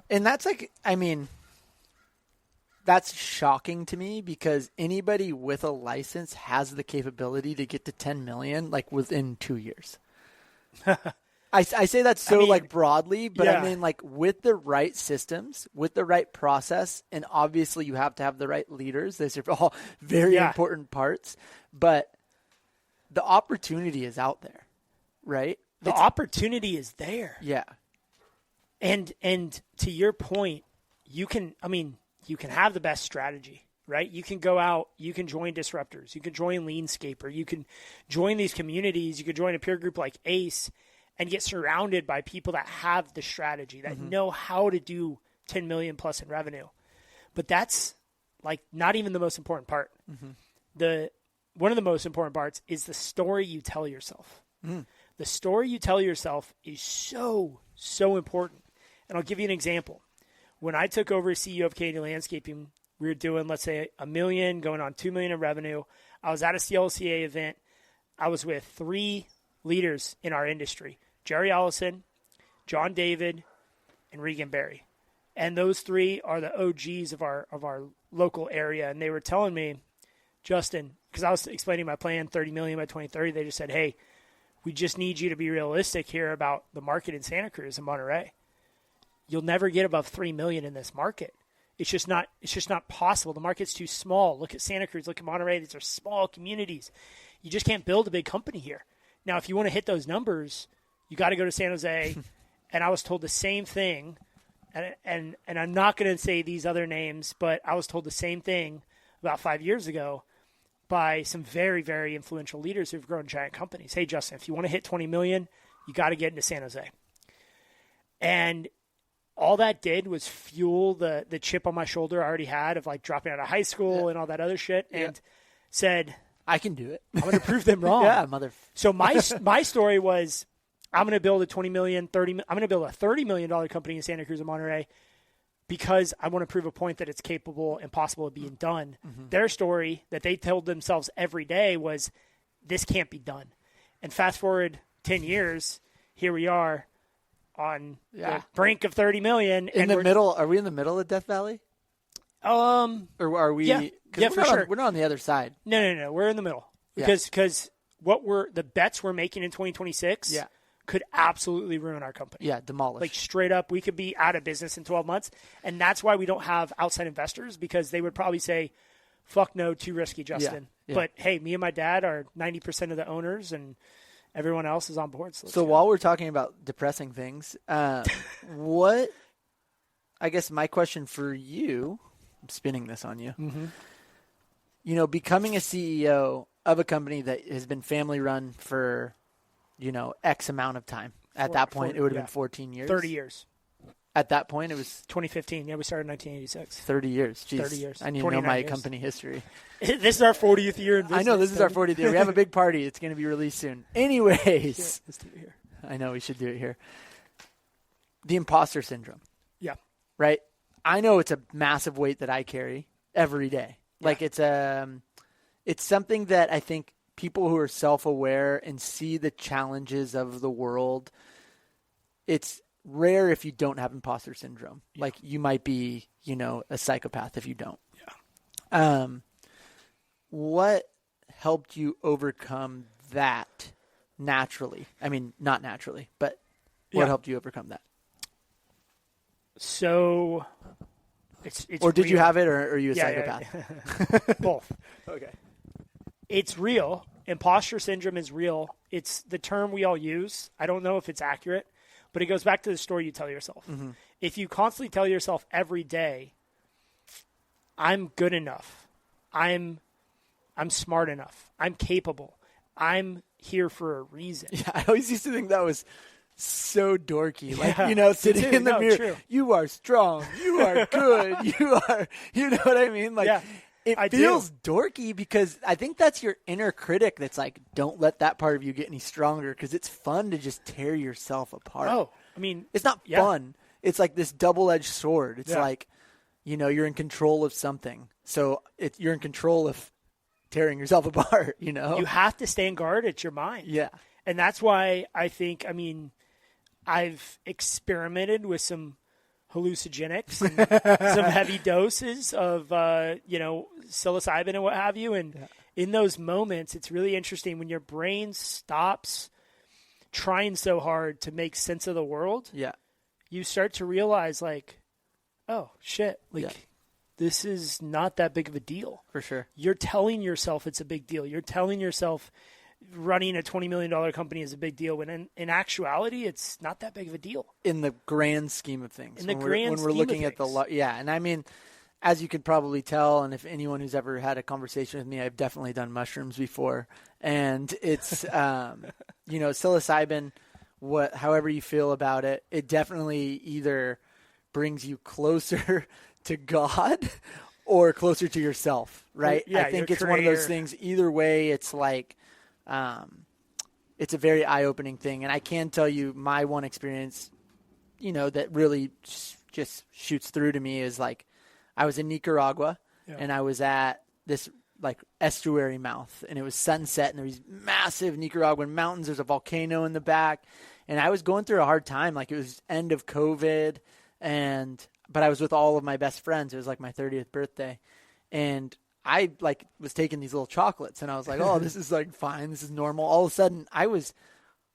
Speaker 2: And that's like, I mean, that's shocking to me, because anybody with a license has the capability to get to 10 million like within 2 years. I say that so like broadly, but I mean like with the right systems, with the right process, and obviously you have to have the right leaders. Those are all very important parts, but the opportunity is out there, right?
Speaker 1: The opportunity is there.
Speaker 2: Yeah.
Speaker 1: And to your point, you can have the best strategy, right? You can go out, you can join disruptors, you can join Leanscaper, you can join these communities, you can join a peer group like ACE and get surrounded by people that have the strategy, that know how to do 10 million plus in revenue. But that's like not even the most important part. One of the most important parts is the story you tell yourself. The story you tell yourself is so, so important. And I'll give you an example. When I took over as CEO of K&D Landscaping, we were doing, let's say, $1 million, going on $2 million in revenue. I was at a CLCA event. I was with 3 leaders in our industry: Jerry Ellison, John David, and Regan Berry. And those 3 are the OGs of our local area. And they were telling me, Justin, because I was explaining my plan, 30 million by 2030, they just said, hey, we just need you to be realistic here about the market in Santa Cruz and Monterey. You'll never get above 3 million in this market. It's just not possible. The market's too small. Look at Santa Cruz, look at Monterey. These are small communities. You just can't build a big company here. Now, if you want to hit those numbers, you got to go to San Jose. And I was told the same thing. And I'm not going to say these other names, but I was told the same thing about 5 years ago by some very, very influential leaders who've grown giant companies. Hey, Justin, if you want to hit 20 million, you got to get into San Jose. And all that did was fuel the chip on my shoulder I already had of like dropping out of high school and all that other shit, and said,
Speaker 2: I can do it.
Speaker 1: I'm going to prove them wrong. So my story was, I'm going to build a 20 million, 30, I'm going to build a $30 million company in Santa Cruz and Monterey because I want to prove a point that it's capable and possible of being done. Their story that they told themselves every day was, this can't be done. And fast forward 10 years, here we are on the brink of 30 million.
Speaker 2: In the middle, are we in the middle of Death Valley? Or are we?
Speaker 1: Yeah, for sure.
Speaker 2: We're not on the other side.
Speaker 1: No. We're in the middle. Because the bets we're making in 2026 could absolutely ruin our company.
Speaker 2: Yeah, demolish.
Speaker 1: Like straight up, we could be out of business in 12 months. And that's why we don't have outside investors, because they would probably say, fuck no, too risky, Justin. Yeah. But hey, me and my dad are 90% of the owners, and everyone else is on board. So
Speaker 2: while we're talking about depressing things, I guess my question for you, I'm spinning this on you. becoming a CEO of a company that has been family run for, X amount of time. At that point, it would have been 14 years.
Speaker 1: 30 years.
Speaker 2: At that point, it was
Speaker 1: 2015. Yeah, we started in 1986.
Speaker 2: 30 years. Jeez.
Speaker 1: 30 years.
Speaker 2: I need to know my
Speaker 1: years.
Speaker 2: company history.
Speaker 1: This is our 40th year in business.
Speaker 2: I know, this is our 40th year. We have a big party. It's going to be released soon. Anyways.
Speaker 1: Yeah, let's do it here.
Speaker 2: I know we should do it here. The imposter syndrome.
Speaker 1: Yeah.
Speaker 2: Right? I know it's a massive weight that I carry every day.
Speaker 1: Yeah.
Speaker 2: Like it's something that I think people who are self-aware and see the challenges of the world, it's rare if you don't have imposter syndrome. Yeah. Like you might be, a psychopath if you don't.
Speaker 1: Yeah.
Speaker 2: What helped you overcome that naturally? I mean, not naturally, but what helped you overcome that?
Speaker 1: So it's
Speaker 2: or did
Speaker 1: real.
Speaker 2: you have it, or are you a psychopath?
Speaker 1: Yeah. Both.
Speaker 2: Okay.
Speaker 1: It's real. Imposter syndrome is real. It's the term we all use. I don't know if it's accurate, but it goes back to the story you tell yourself. Mm-hmm. If you constantly tell yourself every day, I'm good enough, I'm smart enough, I'm capable, I'm here for a reason.
Speaker 2: Yeah, I always used to think that was so dorky. Like, sitting in the mirror,
Speaker 1: true.
Speaker 2: You are strong, you are good, you know what I mean? Like, it feels dorky because I think that's your inner critic that's like, don't let that part of you get any stronger because it's fun to just tear yourself apart.
Speaker 1: Oh, I mean,
Speaker 2: it's not fun. It's like this double-edged sword. It's like, you're in control of something. So you're in control of tearing yourself apart, You
Speaker 1: have to stand guard at your mind.
Speaker 2: Yeah.
Speaker 1: And that's why I think, I've experimented with some hallucinogenics and some heavy doses of, psilocybin and what have you. And in those moments, it's really interesting when your brain stops trying so hard to make sense of the world.
Speaker 2: Yeah.
Speaker 1: You start to realize like, oh shit, this is not that big of a deal.
Speaker 2: For sure.
Speaker 1: You're telling yourself it's a big deal. You're telling yourself running a $20 million company is a big deal when in actuality, it's not that big of a deal.
Speaker 2: In the grand scheme of things.
Speaker 1: When we're
Speaker 2: looking at and I mean, as you could probably tell, and if anyone who's ever had a conversation with me, I've definitely done mushrooms before. And it's, psilocybin, however you feel about it, it definitely either brings you closer to God or closer to yourself, right?
Speaker 1: Yeah,
Speaker 2: I think it's one of those things. Either way, it's like, it's a very eye-opening thing. And I can tell you my one experience, that really just shoots through to me is like, I was in Nicaragua and I was at this like estuary mouth and it was sunset and there was massive Nicaraguan mountains. There's a volcano in the back and I was going through a hard time. Like it was end of COVID but I was with all of my best friends. It was like my 30th birthday and I was taking these little chocolates and I was like, oh, this is like fine. This is normal. All of a sudden I was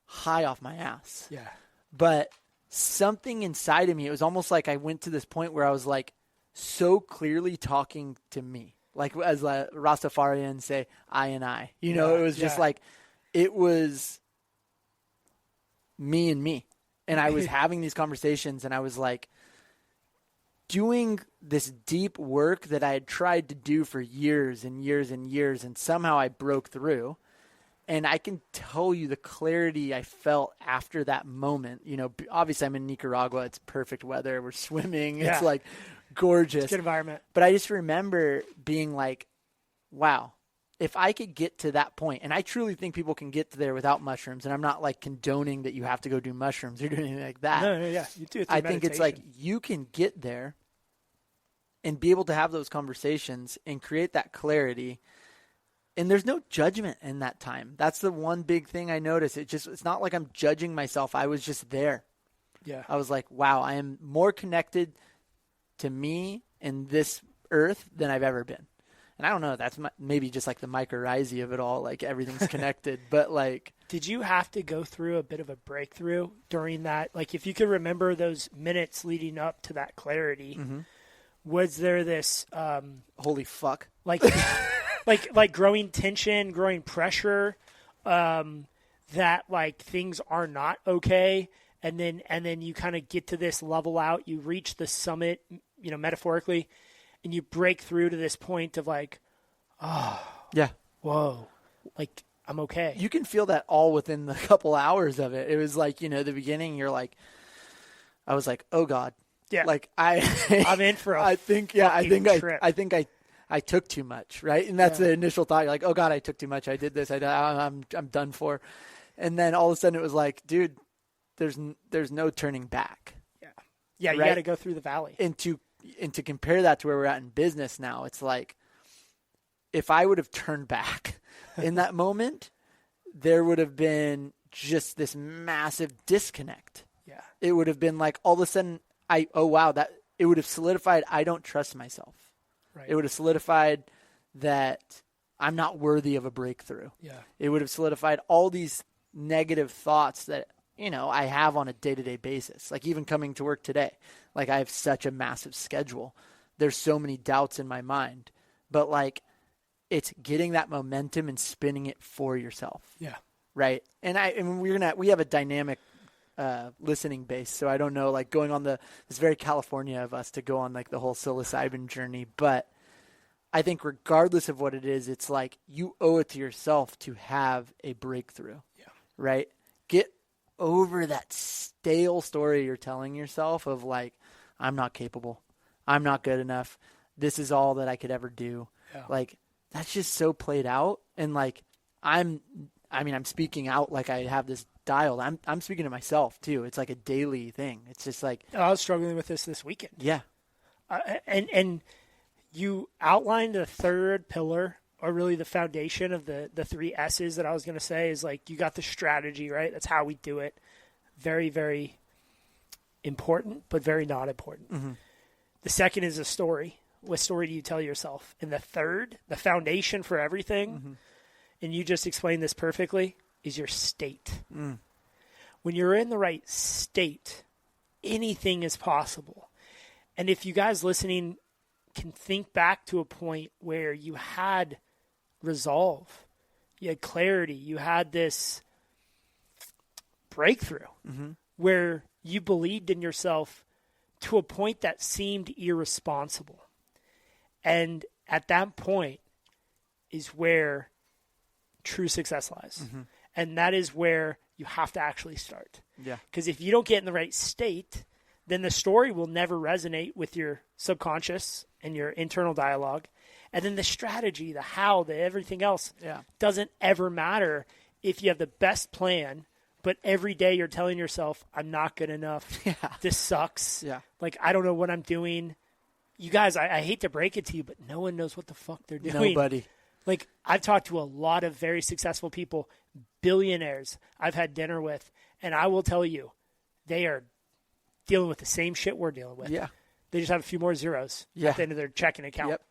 Speaker 2: high off my ass.
Speaker 1: Yeah.
Speaker 2: But something inside of me, it was almost like I went to this point where I was like so clearly talking to me. Like as Rastafarians say, I and I. It was just like, it was me and me. And I was having these conversations and I was like doing this deep work that I had tried to do for years and years and years. And somehow I broke through. And I can tell you the clarity I felt after that moment. Obviously I'm in Nicaragua. It's perfect weather. We're swimming. Yeah. It's like gorgeous.
Speaker 1: It's a good environment.
Speaker 2: But I just remember being like, wow, if I could get to that point, and I truly think people can get there without mushrooms, and I'm not like condoning that you have to go do mushrooms or do anything like that.
Speaker 1: No, yeah. You do it through
Speaker 2: I think it's like you can get there and be able to have those conversations and create that clarity. And there's no judgment in that time. That's the one big thing I noticed. It's not like I'm judging myself. I was just there.
Speaker 1: Yeah.
Speaker 2: I was like, wow, I am more connected to me and this earth than I've ever been. And I don't know, that's maybe just like the mycorrhizae of it all, like everything's connected. But like,
Speaker 1: did you have to go through a bit of a breakthrough during that? Like if you could remember those minutes leading up to that clarity, was there this
Speaker 2: holy fuck,
Speaker 1: like like growing tension, growing pressure, that like things are not okay, and then you kind of get to this level out, you reach the summit, metaphorically, and you break through to this point of like, oh,
Speaker 2: Yeah.
Speaker 1: whoa, like I'm okay.
Speaker 2: You can feel that all within the couple hours of it. It was like, the beginning, I was like, oh God.
Speaker 1: Yeah.
Speaker 2: Like
Speaker 1: I'm in for a trip.
Speaker 2: I think I took too much, right? And that's the initial thought. You're like, oh God, I took too much. I did this. I'm done for. And then all of a sudden it was like, dude, there's no turning back.
Speaker 1: Yeah. Yeah. You
Speaker 2: right?
Speaker 1: got to go through the valley.
Speaker 2: And to compare that to where we're at in business now, it's like, if I would have turned back in that moment, there would have been just this massive disconnect.
Speaker 1: Yeah.
Speaker 2: It would have been like all of a sudden it would have solidified I don't trust myself.
Speaker 1: Right.
Speaker 2: It would have solidified that I'm not worthy of a breakthrough.
Speaker 1: Yeah.
Speaker 2: It would have solidified all these negative thoughts that, I have on a day-to-day basis. Like even coming to work today, like I have such a massive schedule. There's so many doubts in my mind, but like it's getting that momentum and spinning it for yourself.
Speaker 1: Yeah.
Speaker 2: Right. And we have a dynamic listening base. So I don't know, like going on it's very California of us to go on like the whole psilocybin journey. But I think regardless of what it is, it's like you owe it to yourself to have a breakthrough.
Speaker 1: Yeah.
Speaker 2: Right. Get over that stale story you're telling yourself of like, I'm not capable. I'm not good enough. This is all that I could ever do.
Speaker 1: Yeah.
Speaker 2: Like that's just so played out. And like, I'm speaking out like I have this dialed. I'm speaking to myself too. It's like a daily thing. It's just like
Speaker 1: I was struggling with this weekend.
Speaker 2: Yeah.
Speaker 1: And you outlined the third pillar, or really the foundation of the three S's that I was going to say is like you got the strategy, right? That's how we do it. Very, very important, but very not important.
Speaker 2: Mm-hmm.
Speaker 1: The second is a story. What story do you tell yourself? And the third, the foundation for everything, and you just explained this perfectly, is your state.
Speaker 2: Mm.
Speaker 1: When you're in the right state, anything is possible. And if you guys listening can think back to a point where you had resolve, you had clarity, you had this breakthrough where you believed in yourself to a point that seemed irresponsible. And at that point is where true success lies. And that is where you have to actually start.
Speaker 2: Yeah.
Speaker 1: Because if you don't get in the right state, then the story will never resonate with your subconscious and your internal dialogue. And then the strategy, the how, the everything else doesn't ever matter if you have the best plan, but every day you're telling yourself, I'm not good enough.
Speaker 2: Yeah.
Speaker 1: This sucks.
Speaker 2: Yeah.
Speaker 1: Like, I don't know what I'm doing. You guys, I hate to break it to you, but no one knows what the fuck they're doing.
Speaker 2: Nobody.
Speaker 1: Like, I've talked to a lot of very successful people, billionaires I've had dinner with, and I will tell you, they are dealing with the same shit we're dealing with.
Speaker 2: Yeah.
Speaker 1: They just have a few more zeros at the end of their checking account.
Speaker 2: Yep.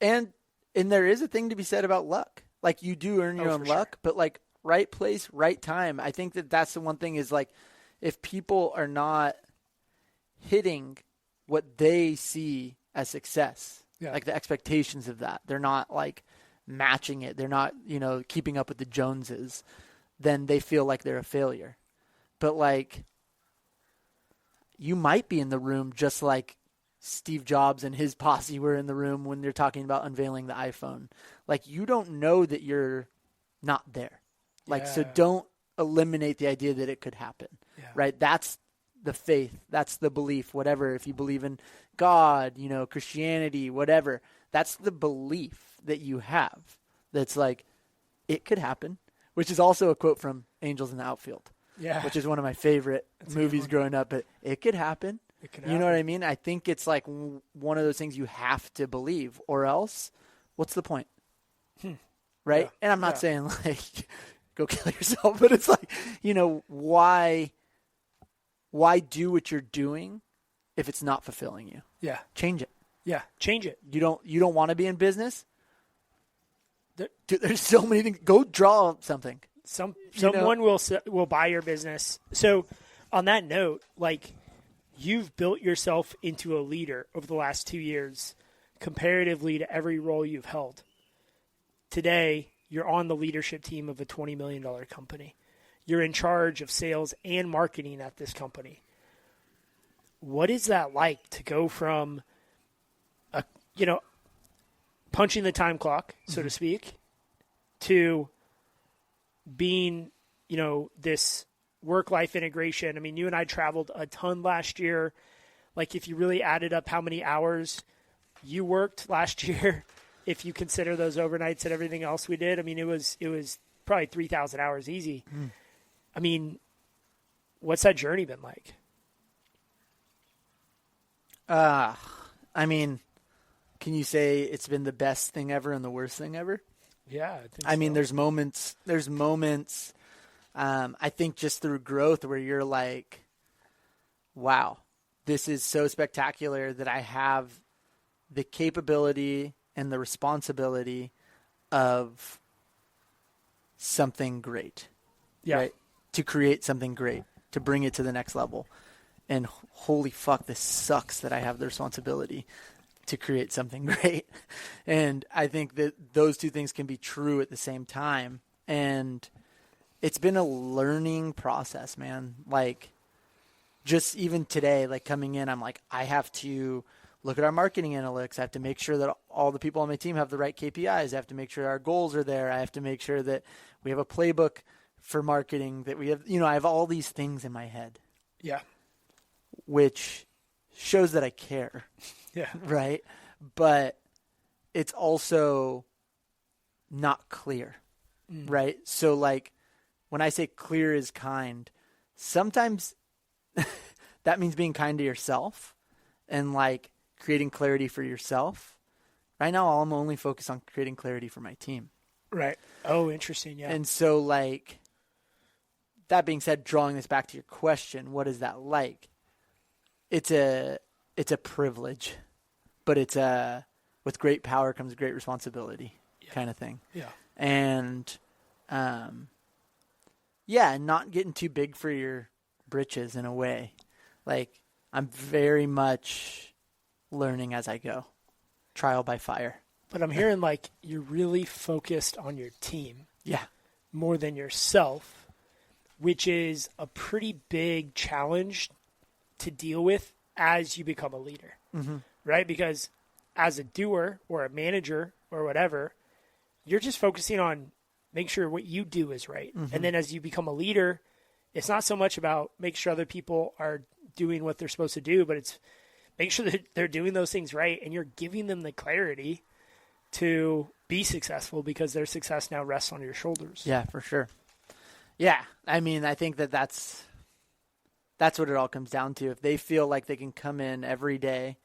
Speaker 2: And there is a thing to be said about luck. Like, you do earn your own luck, but, like, right place, right time. I think that's the one thing is, like, if people are not hitting what they see as success, like the expectations of that, they're not, like, matching it. They're not, keeping up with the Joneses, then they feel like they're a failure. But, like, you might be in the room just like Steve Jobs and his posse were in the room when they're talking about unveiling the iPhone. Like, you don't know that you're not there. Like, so don't eliminate the idea that it could happen, right? That's the faith. That's the belief, whatever. If you believe in God, Christianity, whatever, that's the belief that you have. That's like, it could happen, which is also a quote from Angels in the Outfield.
Speaker 1: Yeah.
Speaker 2: Which is one of my favorite movies growing up. But it could happen. You know what I mean? I think it's like one of those things you have to believe, or else what's the point? Right? Yeah. And I'm not saying like go kill yourself, but it's like, why do what you're doing if it's not fulfilling you? Yeah. Change it.
Speaker 1: Yeah. Change it.
Speaker 2: You don't want to be in business? Dude, there's so many things. Go draw something.
Speaker 1: Someone will buy your business. So on that note, like, you've built yourself into a leader over the last 2 years comparatively to every role you've held. Today, you're on the leadership team of a $20 million company. You're in charge of sales and marketing at this company. What is that like to go from punching the time clock, so to speak, to being, this work-life integration. I mean, you and I traveled a ton last year. Like, if you really added up how many hours you worked last year, if you consider those overnights and everything else we did, I mean, it was probably 3,000 hours easy. I mean, what's that journey been like?
Speaker 2: I mean, can you say it's been the best thing ever and the worst thing ever?
Speaker 1: Yeah, I think
Speaker 2: I mean,
Speaker 1: so.
Speaker 2: there's moments, I think just through growth where you're like, wow, this is so spectacular that I have the capability and the responsibility of something great, right? To create something great, to bring it to the next level. And holy fuck, this sucks that I have the responsibility to create something great. And I think that those two things can be true at the same time. And it's been a learning process, man. Like, just even today, like coming in, I'm like, I have to look at our marketing analytics. I have to make sure that all the people on my team have the right KPIs. I have to make sure our goals are there. I have to make sure that we have a playbook for marketing, that we have, I have all these things in my head.
Speaker 1: Yeah.
Speaker 2: Which shows that I care.
Speaker 1: Yeah.
Speaker 2: Right? But it's also not clear. Right? So, like, when I say clear is kind, sometimes that means being kind to yourself and, like, creating clarity for yourself. Right now, I'm only focused on creating clarity for my team.
Speaker 1: Right. Oh, interesting. Yeah.
Speaker 2: And so, like, that being said, drawing this back to your question, what is that like? It's a privilege, but it's with great power comes great responsibility kind of thing.
Speaker 1: Yeah.
Speaker 2: And, not getting too big for your britches in a way. Like, I'm very much learning as I go, trial by fire.
Speaker 1: But I'm hearing like you're really focused on your team.
Speaker 2: Yeah.
Speaker 1: More than yourself, which is a pretty big challenge to deal with as you become a leader, right? Because as a doer or a manager or whatever, you're just focusing on making sure what you do is right. And then as you become a leader, it's not so much about making sure other people are doing what they're supposed to do, but it's making sure that they're doing those things right, and you're giving them the clarity to be successful because their success now rests on your shoulders.
Speaker 2: Yeah, for sure. Yeah, I mean, I think that's what it all comes down to. If they feel like they can come in every day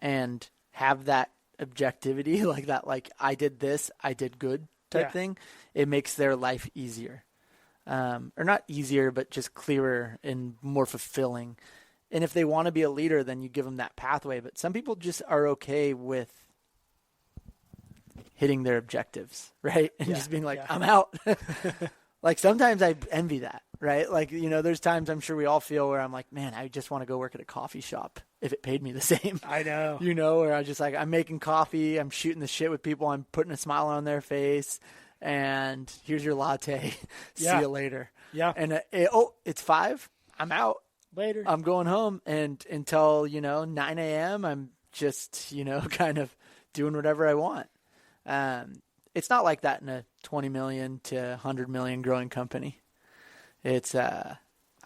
Speaker 2: and have that objectivity, like that, like, I did this, I did good type thing, it makes their life easier. Or not easier, but just clearer and more fulfilling. And if they want to be a leader, then you give them that pathway. But some people just are okay with hitting their objectives, right? And just being like, I'm out. Like, sometimes I envy that, right? Like, there's times I'm sure we all feel where I'm like, man, I just want to go work at a coffee shop if it paid me the same.
Speaker 1: I know.
Speaker 2: Where I'm just like, I'm making coffee, I'm shooting the shit with people, I'm putting a smile on their face, and here's your latte. See you later. Yeah. And it's 5. I'm out.
Speaker 1: Later.
Speaker 2: I'm going home, and until, 9 a.m., I'm just, kind of doing whatever I want. It's not like that in a 20 million to 100 million growing company. It's, there's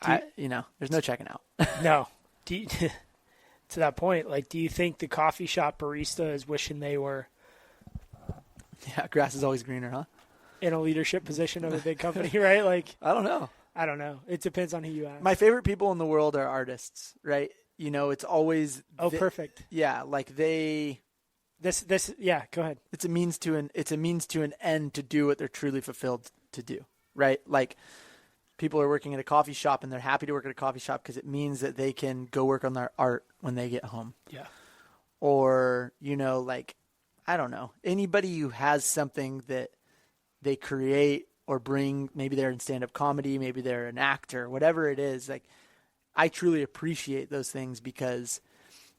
Speaker 2: no checking out.
Speaker 1: No. To that point, like, do you think the coffee shop barista is wishing they were
Speaker 2: grass is always greener, huh?
Speaker 1: In a leadership position of a big company, right? Like,
Speaker 2: I don't know.
Speaker 1: It depends on who you ask.
Speaker 2: My favorite people in the world are artists, right? It's always
Speaker 1: perfect.
Speaker 2: Yeah, like they
Speaker 1: go ahead.
Speaker 2: It's a means to an end to do what they're truly fulfilled to do, right? Like, people are working at a coffee shop and they're happy to work at a coffee shop because it means that they can go work on their art when they get home.
Speaker 1: Yeah.
Speaker 2: Or, like, I don't know, anybody who has something that they create or bring, maybe they're in stand-up comedy, maybe they're an actor, whatever it is, like, I truly appreciate those things because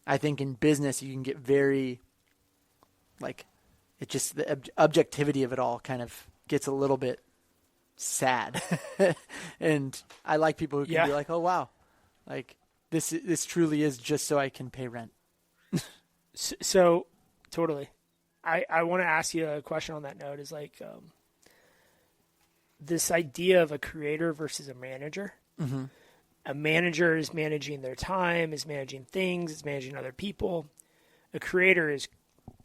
Speaker 2: I think in business you can get very, like, it just, the objectivity of it all kind of gets a little bit sad. And I like people who can be like, oh, wow, like, this truly is just so I can pay rent.
Speaker 1: So totally. I want to ask you a question on that note is like this idea of a creator versus a manager.
Speaker 2: Mm-hmm.
Speaker 1: A manager is managing their time, is managing things, is managing other people. A creator is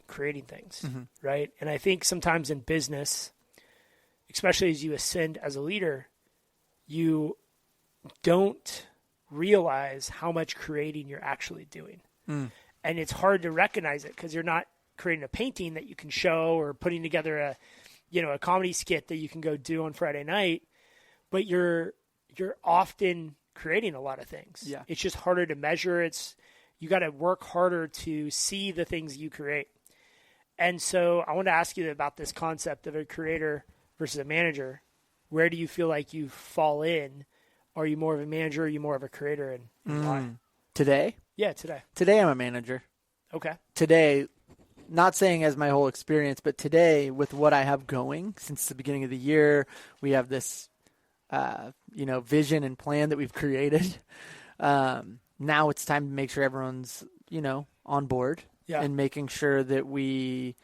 Speaker 1: creating things, right? And I think sometimes in business, especially as you ascend as a leader, you don't realize how much creating you're actually doing. And it's hard to recognize it because you're not creating a painting that you can show or putting together a comedy skit that you can go do on Friday night, but you're often creating a lot of things.
Speaker 2: Yeah.
Speaker 1: It's just harder to measure. You got to work harder to see the things you create. And so I want to ask you about this concept of a creator versus a manager. Where do you feel like you fall in? Are you more of a manager? Are you more of a creator? And why?
Speaker 2: Today?
Speaker 1: Yeah, today.
Speaker 2: Today I'm a manager.
Speaker 1: Okay.
Speaker 2: Today, not saying as my whole experience, but today with what I have going since the beginning of the year, we have this, vision and plan that we've created. Now it's time to make sure everyone's, on board and making sure that we,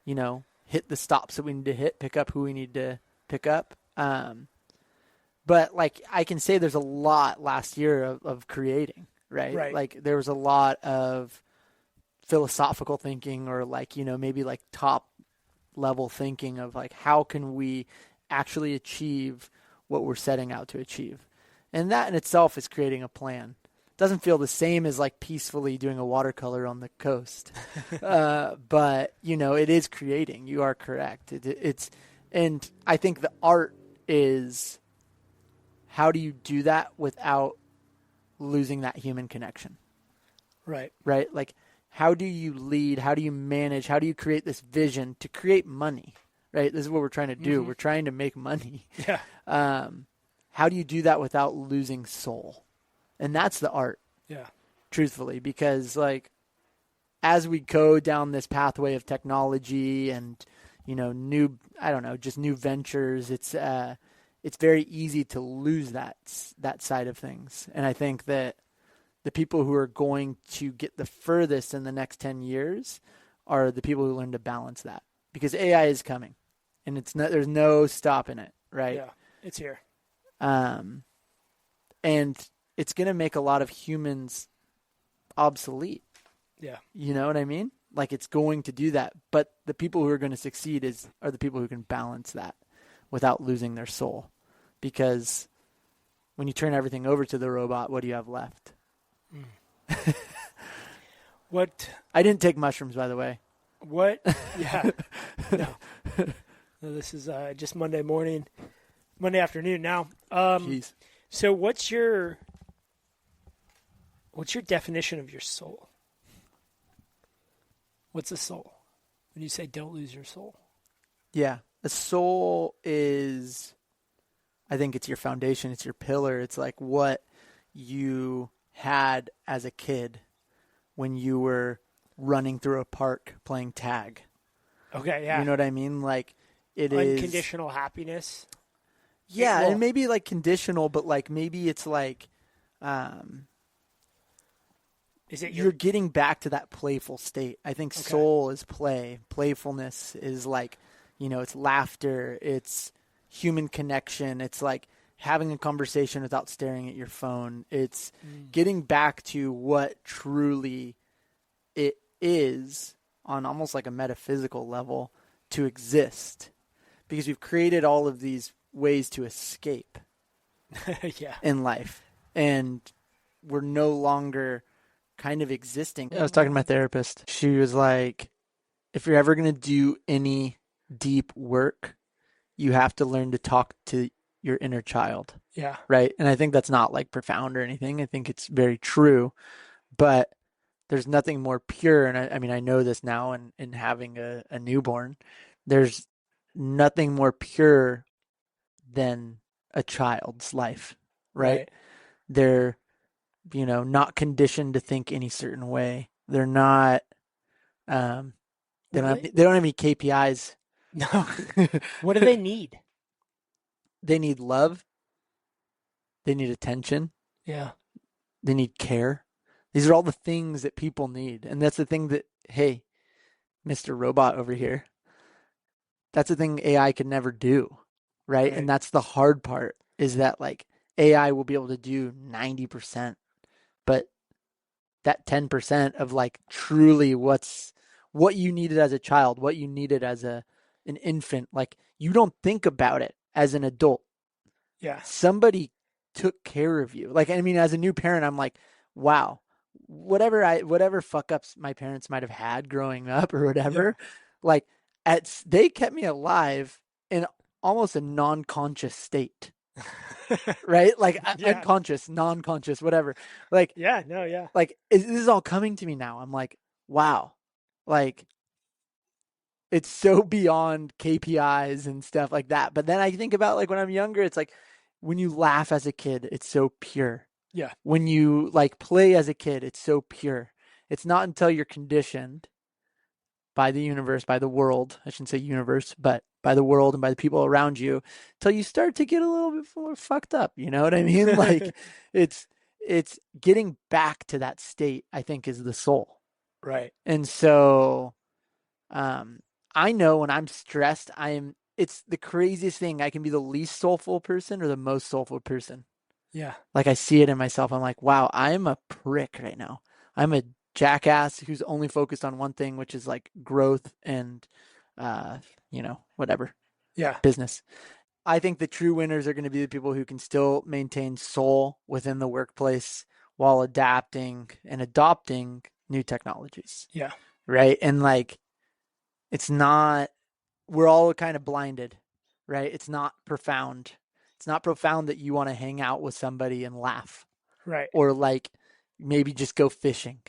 Speaker 2: hit the stops that we need to hit, pick up who we need to pick up. But like I can say there's a lot last year of creating, right? Like there was a lot of philosophical thinking or like, maybe like top level thinking of like, how can we actually achieve what we're setting out to achieve? And that in itself is creating a plan. It doesn't feel the same as like peacefully doing a watercolor on the coast. But it is creating. You are correct. And I think the art is, how do you do that without losing that human connection?
Speaker 1: Right.
Speaker 2: Right? Like, how do you lead? How do you manage? How do you create this vision to create money? Right? This is what we're trying to do. We're trying to make money.
Speaker 1: Yeah.
Speaker 2: How do you do that without losing soul? And that's the art.
Speaker 1: Yeah.
Speaker 2: Truthfully, because like, as we go down this pathway of technology and, new ventures, it's very easy to lose that side of things. And I think that the people who are going to get the furthest in the next 10 years are the people who learn to balance that, because AI is coming and there's no stopping it. Right.
Speaker 1: Yeah. It's here.
Speaker 2: And it's going to make a lot of humans obsolete.
Speaker 1: Yeah.
Speaker 2: You know what I mean? Like, it's going to do that. But the people who are going to succeed are the people who can balance that without losing their soul. Because when you turn everything over to the robot, what do you have left?
Speaker 1: What?
Speaker 2: I didn't take mushrooms, by the way.
Speaker 1: What? Yeah. No. This is just Monday afternoon now.
Speaker 2: Jeez.
Speaker 1: So what's your definition of your soul? What's a soul? When you say don't lose your soul?
Speaker 2: Yeah. A soul is, I think it's your foundation. It's your pillar. It's like what you had as a kid when you were running through a park playing tag.
Speaker 1: Okay, yeah.
Speaker 2: You know what I mean? Like, it
Speaker 1: Unconditional
Speaker 2: is
Speaker 1: unconditional happiness.
Speaker 2: Yeah,
Speaker 1: Well,
Speaker 2: and maybe like conditional, but like maybe it's like
Speaker 1: is it
Speaker 2: you're getting back to that playful state. I think soul is play. Playfulness is like, it's laughter. It's human connection. It's like having a conversation without staring at your phone. It's getting back to what truly it is on almost like a metaphysical level to exist, because we've created all of these ways to escape in life, and we're no longer kind of existing. I was talking to my therapist. She was like, if you're ever going to do any deep work, you have to learn to talk to your inner child.
Speaker 1: Yeah.
Speaker 2: Right. And I think that's not like profound or anything. I think it's very true, but there's nothing more pure. And I mean, I know this now in having a newborn, there's nothing more pure than a child's life, right? They're, not conditioned to think any certain way. They're not, they don't have any KPIs.
Speaker 1: No. What do they need?
Speaker 2: They need love. They need attention.
Speaker 1: Yeah.
Speaker 2: They need care. These are all the things that people need. And that's the thing that, hey, Mr. Robot over here. That's a thing AI could never do, right? And
Speaker 1: Right.
Speaker 2: that's the hard part is that like AI will be able to do 90%, but that 10% of like truly what you needed as a child, what you needed as an infant, like you don't think about it as an adult.
Speaker 1: Yeah.
Speaker 2: Somebody took care of you. Like, I mean, as a new parent, I'm like, wow, whatever fuck ups my parents might have had growing up or
Speaker 1: Yeah.
Speaker 2: whatever, like they kept me alive in almost a non-conscious state, right? Like
Speaker 1: Yeah.
Speaker 2: unconscious, non-conscious, whatever. Like,
Speaker 1: Yeah. No. Yeah.
Speaker 2: this is all coming to me now. I'm like, wow, like it's so beyond KPIs and stuff like that. But then I think about like when I'm younger, it's like when you laugh as a kid, it's so pure.
Speaker 1: Yeah.
Speaker 2: When you like play as a kid, it's so pure. It's not until you're conditioned by the universe, by the world. I shouldn't say universe, but by the world and by the people around you, till you start to get a little bit more fucked up. You know what I mean? Like it's getting back to that state, I think, is the soul.
Speaker 1: Right.
Speaker 2: And so I know when I'm stressed, it's the craziest thing. I can be the least soulful person or the most soulful person.
Speaker 1: Yeah.
Speaker 2: Like I see it in myself. I'm like, wow, I'm a prick right now. I'm a jackass who's only focused on one thing, which is like growth and, whatever,
Speaker 1: Yeah.
Speaker 2: business. I think the true winners are going to be the people who can still maintain soul within the workplace while adapting and adopting new technologies.
Speaker 1: Yeah.
Speaker 2: Right. And like, it's not, we're all kind of blinded, right? It's not profound. It's not profound that you want to hang out with somebody and laugh
Speaker 1: Right.
Speaker 2: or like maybe just go fishing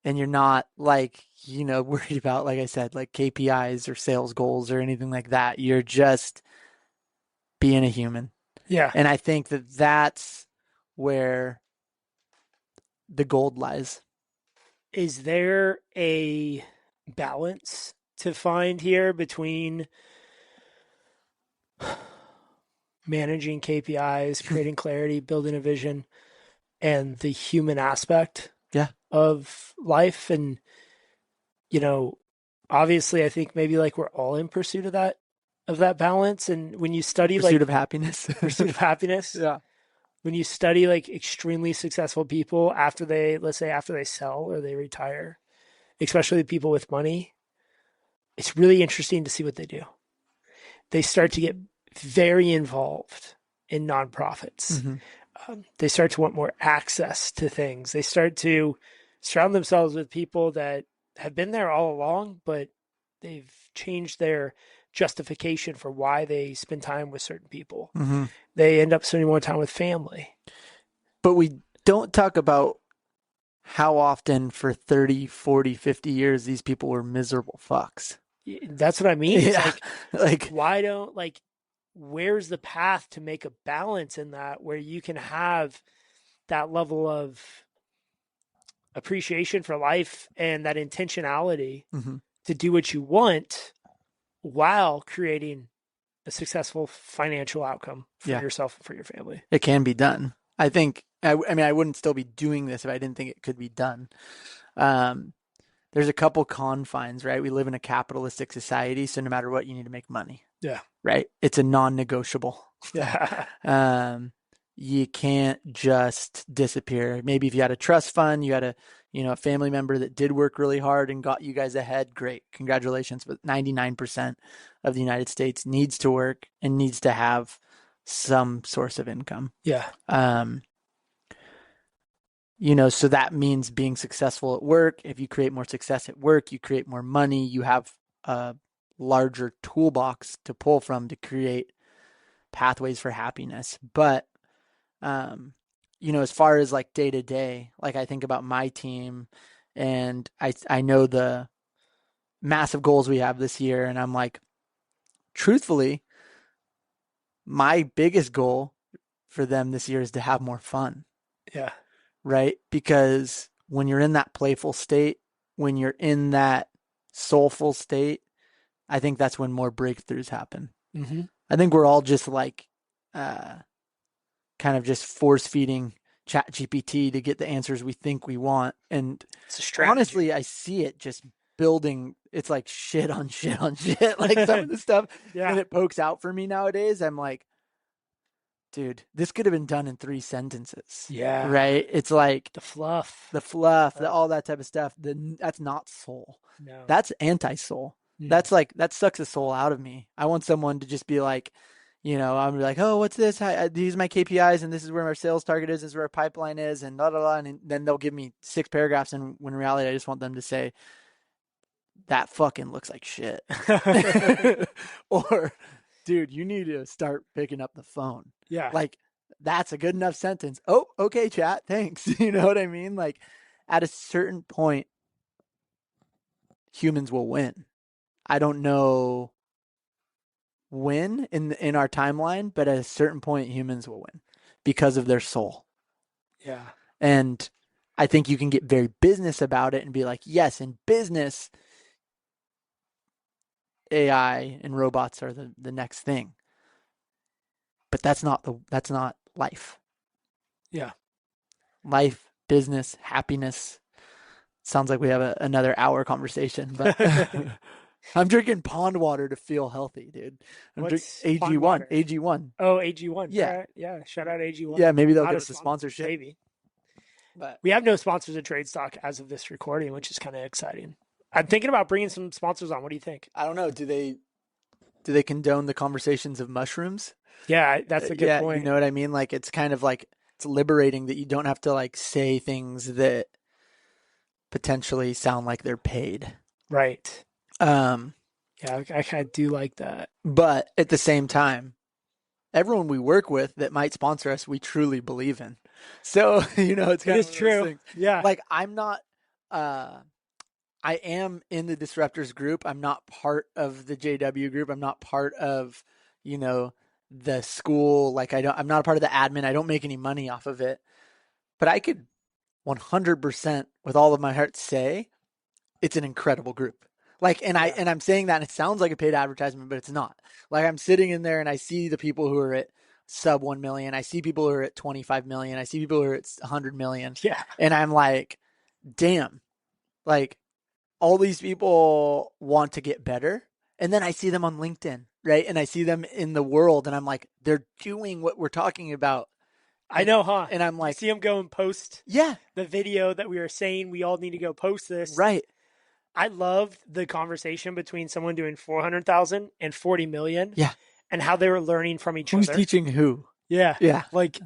Speaker 2: and you're not like, worried about, like I said, like KPIs or sales goals or anything like that. You're just being a human.
Speaker 1: Yeah.
Speaker 2: And I think that that's where the gold lies.
Speaker 1: Is there a balance to find here between managing KPIs, creating clarity, building a vision, and the human aspect
Speaker 2: Yeah.
Speaker 1: of life? And, you know, obviously I think maybe like we're all in pursuit of that balance. And when you study
Speaker 2: Pursuit
Speaker 1: like
Speaker 2: of happiness.
Speaker 1: pursuit of happiness,
Speaker 2: Yeah.
Speaker 1: when you study like extremely successful people after let's say after they sell or they retire, especially people with money, it's really interesting to see what they do. They start to get very involved in nonprofits.
Speaker 2: Mm-hmm.
Speaker 1: They start to want more access to things. They start to surround themselves with people that have been there all along, but they've changed their justification for why they spend time with certain people.
Speaker 2: Mm-hmm.
Speaker 1: They end up spending more time with family.
Speaker 2: But we don't talk about how often for 30, 40, 50 years these people were miserable fucks.
Speaker 1: That's what I mean. It's
Speaker 2: Yeah. Like,
Speaker 1: why don't like where's the path to make a balance in that where you can have that level of appreciation for life and that intentionality
Speaker 2: mm-hmm.
Speaker 1: to do what you want while creating a successful financial outcome for
Speaker 2: Yeah,
Speaker 1: yourself and for your family.
Speaker 2: it can be done. I think, I mean, I wouldn't still be doing this if I didn't think it could be done. Um, there's a couple confines, right? We live in a capitalistic society, so no matter what, you need to make money,
Speaker 1: Yeah.
Speaker 2: right? It's a non-negotiable.
Speaker 1: Yeah.
Speaker 2: You can't just disappear. Maybe if you had a trust fund, you had a family member that did work really hard and got you guys ahead, great. Congratulations. But 99% of the United States needs to work and needs to have some source of income.
Speaker 1: Yeah.
Speaker 2: So that means being successful at work. If you create more success at work, you create more money, you have a larger toolbox to pull from to create pathways for happiness. But as far as like day to day, like I think about my team and I know the massive goals we have this year, and I'm like, truthfully, my biggest goal for them this year is to have more fun.
Speaker 1: Yeah.
Speaker 2: Right? Because when you're in that playful state, when you're in that soulful state, I think that's when more breakthroughs happen.
Speaker 1: Mm-hmm.
Speaker 2: I think we're all just like kind of just force feeding ChatGPT to get the answers we think we want. And
Speaker 1: It's a strategy.
Speaker 2: honestly, I see it just building, it's like shit on shit on shit. Like some of the stuff and it pokes out for me nowadays. I'm like, dude, this could have been done in 3 sentences.
Speaker 1: Yeah.
Speaker 2: Right? It's like
Speaker 1: the fluff,
Speaker 2: all that type of stuff. That's not soul.
Speaker 1: No.
Speaker 2: That's anti-soul. That's like, that sucks the soul out of me. I want someone to just be like, I'm like, oh, what's this? These are my KPIs, and this is where our sales target is. This is where our pipeline is, and blah, blah, blah. And then they'll give me 6 paragraphs, and when in reality, I just want them to say, that fucking looks like shit. Or, dude, you need to start picking up the phone.
Speaker 1: Yeah.
Speaker 2: Like, that's a good enough sentence. Oh, okay, chat, thanks. You know what I mean? Like, at a certain point, humans will win. I don't know when in our timeline, but at a certain point, humans will win because of their soul.
Speaker 1: Yeah.
Speaker 2: And I think you can get very business about it and be like, yes, in business, AI and robots are the next thing. But that's not life.
Speaker 1: Yeah.
Speaker 2: Life, business, happiness. Sounds like we have another hour conversation, but I'm drinking pond water to feel healthy, dude. I'm drinking AG1. AG1.
Speaker 1: Oh, AG1.
Speaker 2: Yeah.
Speaker 1: Right. Yeah. Shout out AG1.
Speaker 2: Yeah, maybe they'll give us a sponsorship.
Speaker 1: Maybe.
Speaker 2: But
Speaker 1: we have no sponsors at Trade Stock as of this recording, which is kind of exciting. I'm thinking about bringing some sponsors on. What do you think?
Speaker 2: I don't know. Do they condone the conversations of mushrooms?
Speaker 1: Yeah, that's a good point.
Speaker 2: You know what I mean? Like, it's kind of like, it's liberating that you don't have to like say things that potentially sound like they're paid.
Speaker 1: Right. Yeah, I kind of do like that.
Speaker 2: But at the same time, everyone we work with that might sponsor us, we truly believe in. So, it's kind of
Speaker 1: true. Yeah.
Speaker 2: Like, I'm not, I am in the Disruptors group. I'm not part of the JW group. I'm not part of, the school. Like, I'm not a part of the admin. I don't make any money off of it. But I could 100% with all of my heart say it's an incredible group. Like, and I'm saying that, and it sounds like a paid advertisement, but it's not. Like, I'm sitting in there and I see the people who are at sub 1 million. I see people who are at 25 million. I see people who are at 100 million.
Speaker 1: Yeah.
Speaker 2: And I'm like, damn, like, all these people want to get better. And then I see them on LinkedIn, right? And I see them in the world, and I'm like, they're doing what we're talking about.
Speaker 1: I know, huh?
Speaker 2: And I'm like,
Speaker 1: see them go and post the video that we were saying we all need to go post this.
Speaker 2: Right.
Speaker 1: I loved the conversation between someone doing 400,000 and 40 million.
Speaker 2: Yeah.
Speaker 1: And how they were learning from each other.
Speaker 2: Who's teaching who?
Speaker 1: Yeah.
Speaker 2: Yeah.
Speaker 1: Like,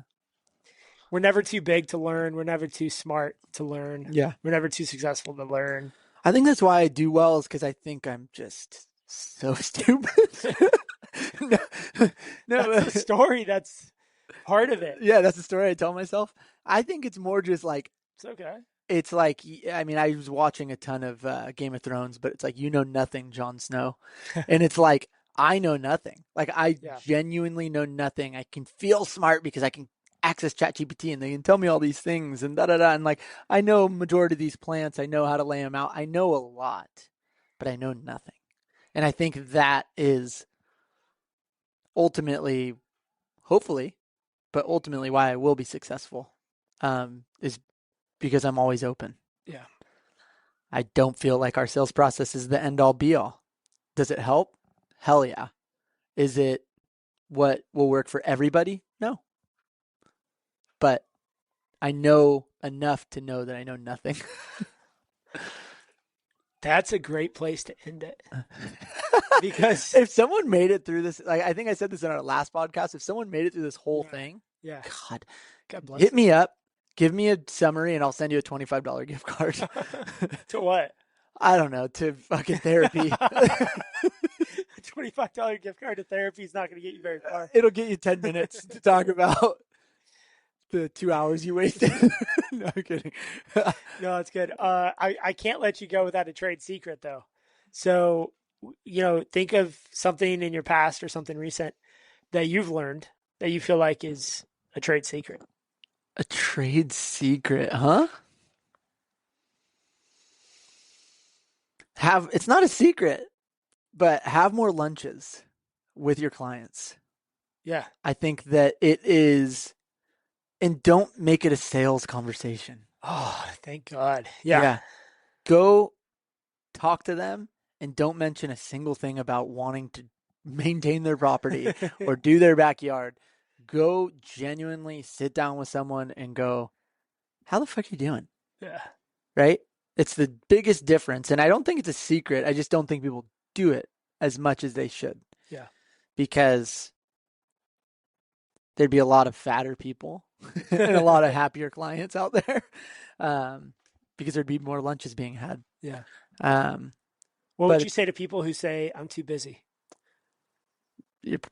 Speaker 1: we're never too big to learn. We're never too smart to learn.
Speaker 2: Yeah.
Speaker 1: We're never too successful to learn.
Speaker 2: I think that's why I do well, is because I think I'm just so stupid. No,
Speaker 1: that's a story. That's part of it.
Speaker 2: Yeah, that's the story I tell myself. I think it's more just like,
Speaker 1: it's okay.
Speaker 2: It's like, I mean, I was watching a ton of Game of Thrones, but it's like, nothing, Jon Snow. And it's like, I know nothing. Like, I genuinely know nothing. I can feel smart because I can access ChatGPT and they can tell me all these things and da-da-da. And like, I know majority of these plants. I know how to lay them out. I know a lot, but I know nothing. And I think that is ultimately, hopefully, but ultimately why I will be successful, is because I'm always open.
Speaker 1: Yeah.
Speaker 2: I don't feel like our sales process is the end all be all. Does it help? Hell yeah. Is it what will work for everybody? No. But I know enough to know that I know nothing.
Speaker 1: That's a great place to end it. Because
Speaker 2: if someone made it through this, like, I think I said this in our last podcast, if someone made it through this whole thing,
Speaker 1: God bless
Speaker 2: hit me up, give me a summary, and I'll send you a $25 gift card.
Speaker 1: To what?
Speaker 2: I don't know, to fucking therapy.
Speaker 1: $25 gift card to therapy is not going to get you very far.
Speaker 2: It'll get you 10 minutes to talk about the 2 hours you wasted. No, I'm kidding.
Speaker 1: No, it's good. I can't let you go without a trade secret, though. So, think of something in your past or something recent that you've learned that you feel like is a trade secret.
Speaker 2: A trade secret, huh? It's not a secret, but have more lunches with your clients.
Speaker 1: Yeah.
Speaker 2: I think that it is, and don't make it a sales conversation.
Speaker 1: Oh, thank God. Yeah.
Speaker 2: Go talk to them and don't mention a single thing about wanting to maintain their property or do their backyard. Go genuinely sit down with someone and go, how the fuck are you doing?
Speaker 1: Yeah.
Speaker 2: Right? It's the biggest difference. And I don't think it's a secret. I just don't think people do it as much as they should.
Speaker 1: Yeah.
Speaker 2: Because there'd be a lot of fatter people and a lot of happier clients out there, because there'd be more lunches being had.
Speaker 1: Yeah.
Speaker 2: What
Speaker 1: would you say to people who say, I'm too busy?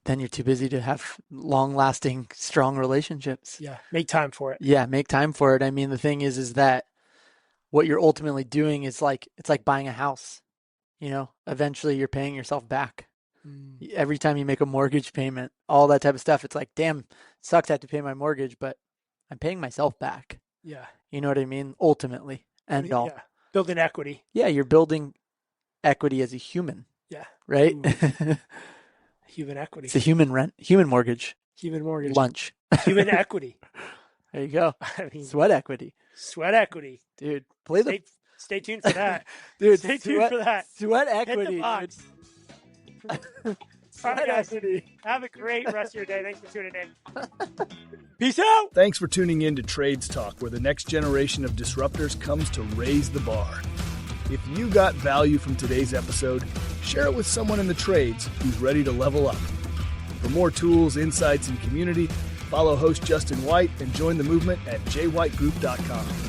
Speaker 2: Then you're too busy to have long-lasting, strong relationships.
Speaker 1: Yeah. Make time for it.
Speaker 2: Yeah, make time for it. I mean, the thing is that what you're ultimately doing is it's like buying a house. You know, eventually you're paying yourself back. Every time you make a mortgage payment, all that type of stuff, it's like, damn, it sucks I have to pay my mortgage, but I'm paying myself back.
Speaker 1: Yeah.
Speaker 2: You know what I mean? Ultimately, end all.
Speaker 1: Yeah. Building equity.
Speaker 2: Yeah, you're building equity as a human.
Speaker 1: Yeah.
Speaker 2: Right?
Speaker 1: Human equity.
Speaker 2: It's a human mortgage.
Speaker 1: Human mortgage.
Speaker 2: Lunch.
Speaker 1: Human equity.
Speaker 2: There you go.
Speaker 1: I mean,
Speaker 2: sweat equity.
Speaker 1: Sweat equity.
Speaker 2: Dude,
Speaker 1: stay tuned for that.
Speaker 2: Dude,
Speaker 1: stay tuned for that.
Speaker 2: Sweat
Speaker 1: Hit
Speaker 2: equity.
Speaker 1: the box. All right, guys. Have a great rest of your day. Thanks for tuning in. Peace out.
Speaker 3: Thanks for tuning in to Trades Talk, where the next generation of disruptors comes to raise the bar. If you got value from today's episode, share it with someone in the trades who's ready to level up. For more tools, insights, and community, follow host Justin White and join the movement at jwhitegroup.com.